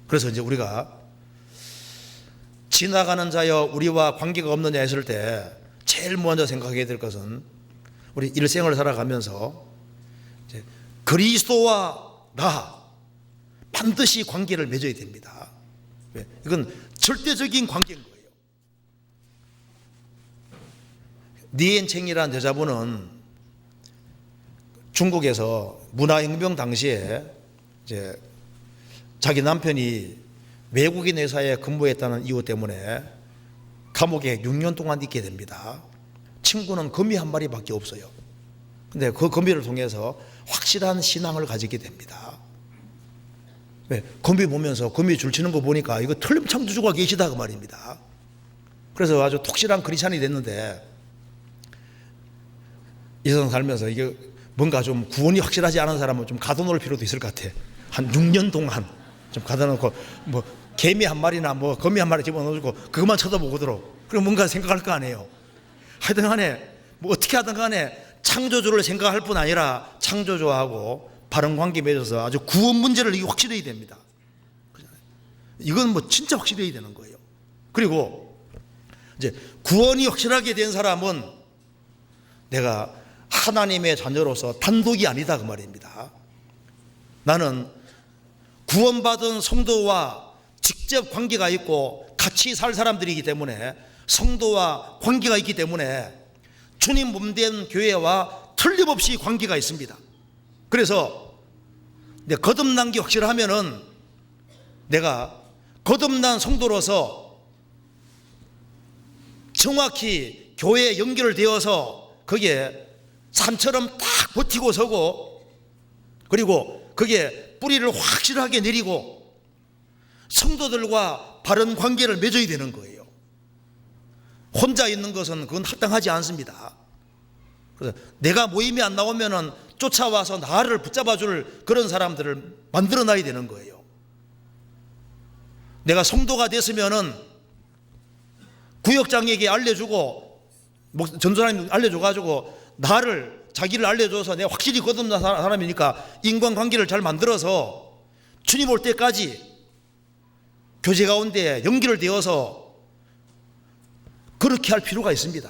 그래서 이제 우리가 지나가는 자여 우리와 관계가 없느냐 했을 때 제일 먼저 생각해야 될 것은 우리 일생을 살아가면서 이제 그리스도와 나 반드시 관계를 맺어야 됩니다. 이건 절대적인 관계인 거예요. 니엔챙이라는 여자분은 중국에서 문화혁명 당시에 이제 자기 남편이 외국인 회사에 근무했다는 이유 때문에 감옥에 6년 동안 있게 됩니다. 친구는 거미 한 마리밖에 없어요. 근데 그 거미를 통해서 확실한 신앙을 가지게 됩니다. 왜? 거미 보면서 거미 줄치는 거 보니까 이거 틀림 창조주가 계시다 그 말입니다. 그래서 아주 톡실한 크리스찬이 됐는데 이 세상 살면서 이게 뭔가 좀 구원이 확실하지 않은 사람은 좀 가둬놓을 필요도 있을 것 같아. 한 6년 동안 좀 가둬놓고 뭐 개미 한 마리나 뭐 거미 한 마리 집어넣어주고 그것만 쳐다보고도록 그럼 뭔가 생각할 거 아니에요. 하여튼 간에 뭐 어떻게 하든 간에 창조주를 생각할 뿐 아니라 창조주하고 바른 관계 맺어서 아주 구원 문제를 이게 확실해야 됩니다. 이건 뭐 진짜 확실해야 되는 거예요. 그리고 이제 구원이 확실하게 된 사람은 내가 하나님의 자녀로서 단독이 아니다 그 말입니다. 나는 구원받은 성도와 직접 관계가 있고 같이 살 사람들이기 때문에 성도와 관계가 있기 때문에 주님 몸된 교회와 틀림없이 관계가 있습니다. 그래서 내가 거듭난 게 확실하면은 내가 거듭난 성도로서 정확히 교회에 연결되어서 거기에 산처럼 딱 버티고 서고 그리고 거기에 뿌리를 확실하게 내리고 성도들과 바른 관계를 맺어야 되는 거예요. 혼자 있는 것은 그건 합당하지 않습니다. 그래서 내가 모임이 안 나오면은 쫓아와서 나를 붙잡아줄 그런 사람들을 만들어놔야 되는 거예요. 내가 성도가 됐으면은 구역장에게 알려주고 전도사님 알려줘가지고 나를 자기를 알려줘서 내가 확실히 거듭난 사람이니까 인간관계를 잘 만들어서 주님 올 때까지 교제 가운데 연결되어서 그렇게 할 필요가 있습니다.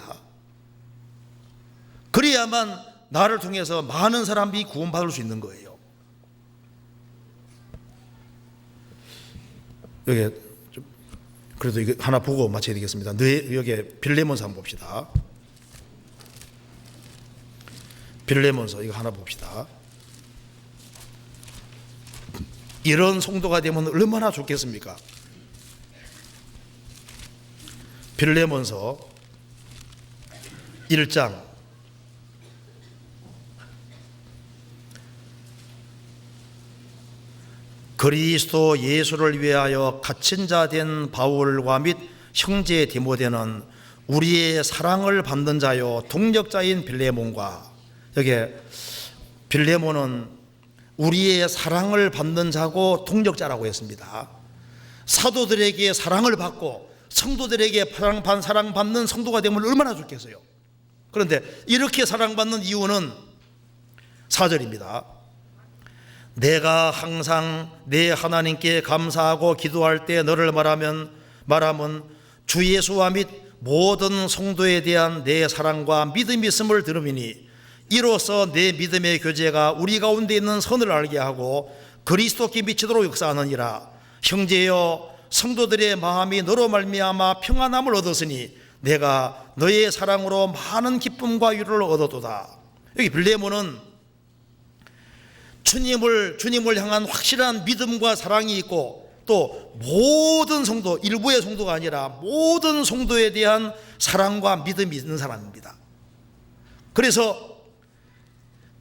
그래야만 나를 통해서 많은 사람이 구원받을 수 있는 거예요. 여기 좀 그래도 이거 하나 보고 마쳐야 되겠습니다. 여기 빌레몬서 한번 봅시다. 빌레몬서 이거 하나 봅시다. 이런 성도가 되면 얼마나 좋겠습니까? 빌레몬서 1장 그리스도 예수를 위하여 갇힌 자 된 바울과 및 형제 디모데는 우리의 사랑을 받는 자요 동력자인 빌레몬과, 여기에 빌레몬은 우리의 사랑을 받는 자고 동력자라고 했습니다. 사도들에게 사랑을 받고 성도들에게 사랑받는 성도가 되면 얼마나 좋겠어요. 그런데 이렇게 사랑받는 이유는 4절입니다. 내가 항상 내 하나님께 감사하고 기도할 때 너를 말하면 주 예수와 및 모든 성도에 대한 내 사랑과 믿음이 있음을 들음이니 이로써 내 믿음의 교제가 우리 가운데 있는 선을 알게 하고 그리스도께 미치도록 역사하느니라. 형제여, 성도들의 마음이 너로 말미암아 평안함을 얻었으니 내가 너의 사랑으로 많은 기쁨과 위로를 얻었도다. 여기 빌레몬은 주님을 향한 확실한 믿음과 사랑이 있고, 또 모든 성도, 일부의 성도가 아니라 모든 성도에 대한 사랑과 믿음이 있는 사람입니다. 그래서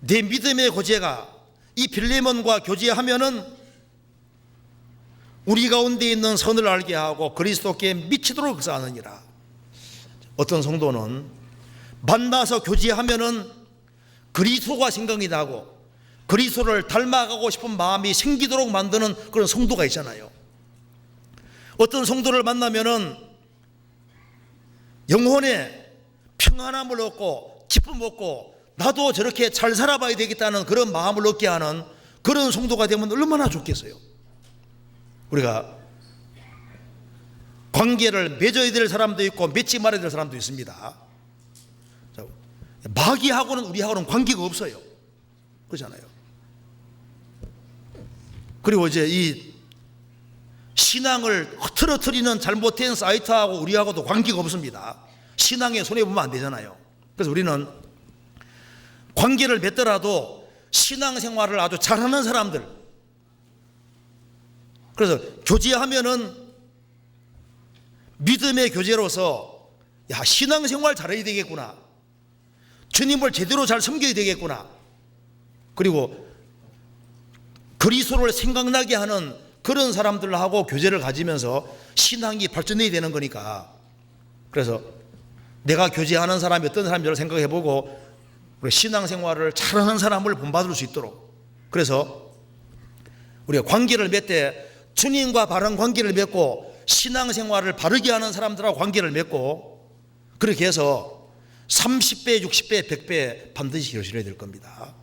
내 믿음의 교제가 이 빌레몬과 교제하면은 우리 가운데 있는 선을 알게 하고 그리스도께 미치도록 역사하느니라. 어떤 성도는 만나서 교제하면은 그리스도가 생각이 나고 그리스도를 닮아가고 싶은 마음이 생기도록 만드는 그런 성도가 있잖아요. 어떤 성도를 만나면은 영혼에 평안함을 얻고 기쁨을 얻고 나도 저렇게 잘 살아봐야 되겠다는 그런 마음을 얻게 하는 그런 성도가 되면 얼마나 좋겠어요. 우리가 관계를 맺어야 될 사람도 있고 맺지 말아야 될 사람도 있습니다. 마귀하고는 우리하고는 관계가 없어요. 그렇잖아요. 그리고 이제 이 신앙을 흐트러뜨리는 잘못된 사이트하고 우리하고도 관계가 없습니다. 신앙에 손해보면 안 되잖아요. 그래서 우리는 관계를 맺더라도 신앙생활을 아주 잘하는 사람들, 그래서 교제하면은 믿음의 교제로서 야, 신앙생활 잘해야 되겠구나, 주님을 제대로 잘 섬겨야 되겠구나, 그리고 그리스도를 생각나게 하는 그런 사람들하고 교제를 가지면서 신앙이 발전해야 되는 거니까. 그래서 내가 교제하는 사람이 어떤 사람인지를 생각해보고 우리 신앙생활을 잘하는 사람을 본받을 수 있도록, 그래서 우리가 관계를 맺되 주님과 바른 관계를 맺고 신앙생활을 바르게 하는 사람들하고 관계를 맺고, 그렇게 해서 30배, 60배, 100배 반드시 이루어야 될 겁니다.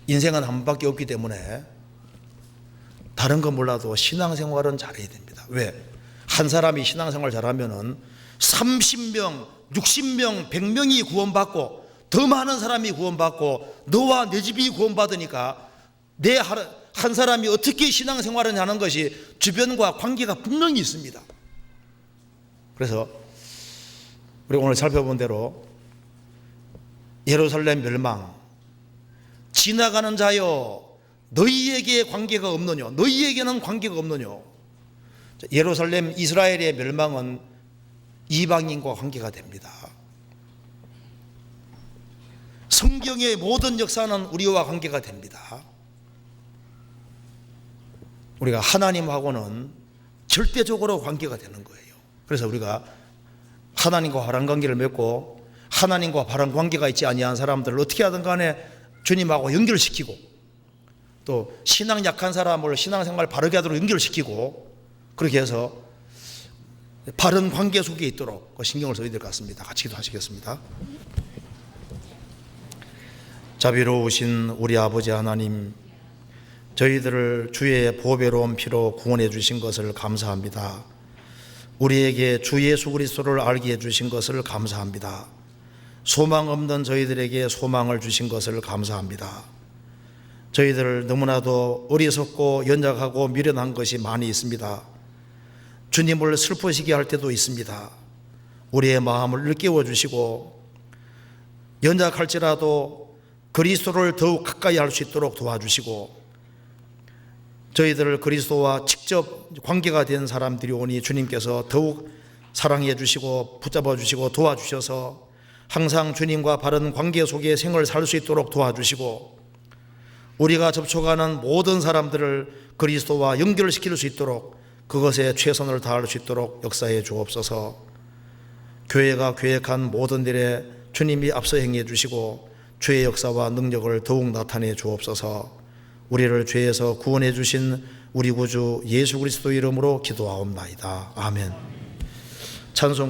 인생은 한 번밖에 없기 때문에 다른 건 몰라도 신앙생활은 잘해야 됩니다. 왜? 한 사람이 신앙생활 잘하면은 30명, 60명, 100명이 구원받고 더 많은 사람이 구원받고 너와 내 집이 구원받으니까 내 한 사람이 어떻게 신앙생활을 하는 것이 주변과 관계가 분명히 있습니다. 그래서 우리 오늘 살펴본 대로 예루살렘 멸망, 지나가는 자여 너희에게 관계가 없느뇨, 너희에게는 관계가 없느뇨. 예루살렘 이스라엘의 멸망은 이방인과 관계가 됩니다. 성경의 모든 역사는 우리와 관계가 됩니다. 우리가 하나님하고는 절대적으로 관계가 되는 거예요. 그래서 우리가 하나님과 바른 관계를 맺고 하나님과 바른 관계가 있지 아니한 사람들을 어떻게 하든 간에 주님하고 연결시키고, 또 신앙 약한 사람을 신앙생활 바르게 하도록 연결시키고, 그렇게 해서 바른 관계 속에 있도록 신경을 써야 될 것 같습니다. 같이 기도하시겠습니다. 자비로우신 우리 아버지 하나님, 저희들을 주의 보배로운 피로 구원해 주신 것을 감사합니다. 우리에게 주 예수 그리스도를 알게 해 주신 것을 감사합니다. 소망 없는 저희들에게 소망을 주신 것을 감사합니다. 저희들 너무나도 어리석고 연약하고 미련한 것이 많이 있습니다. 주님을 슬프시게 할 때도 있습니다. 우리의 마음을 일깨워 주시고 연약할지라도 그리스도를 더욱 가까이 할 수 있도록 도와주시고, 저희들을 그리스도와 직접 관계가 된 사람들이 오니 주님께서 더욱 사랑해 주시고 붙잡아 주시고 도와주셔서 항상 주님과 바른 관계 속에 생을 살 수 있도록 도와주시고, 우리가 접촉하는 모든 사람들을 그리스도와 연결시킬 수 있도록 그것에 최선을 다할 수 있도록 역사해 주옵소서. 교회가 계획한 모든 일에 주님이 앞서 행해 주시고 주의 역사와 능력을 더욱 나타내 주옵소서. 우리를 죄에서 구원해 주신 우리 구주 예수 그리스도 이름으로 기도하옵나이다. 아멘. 찬송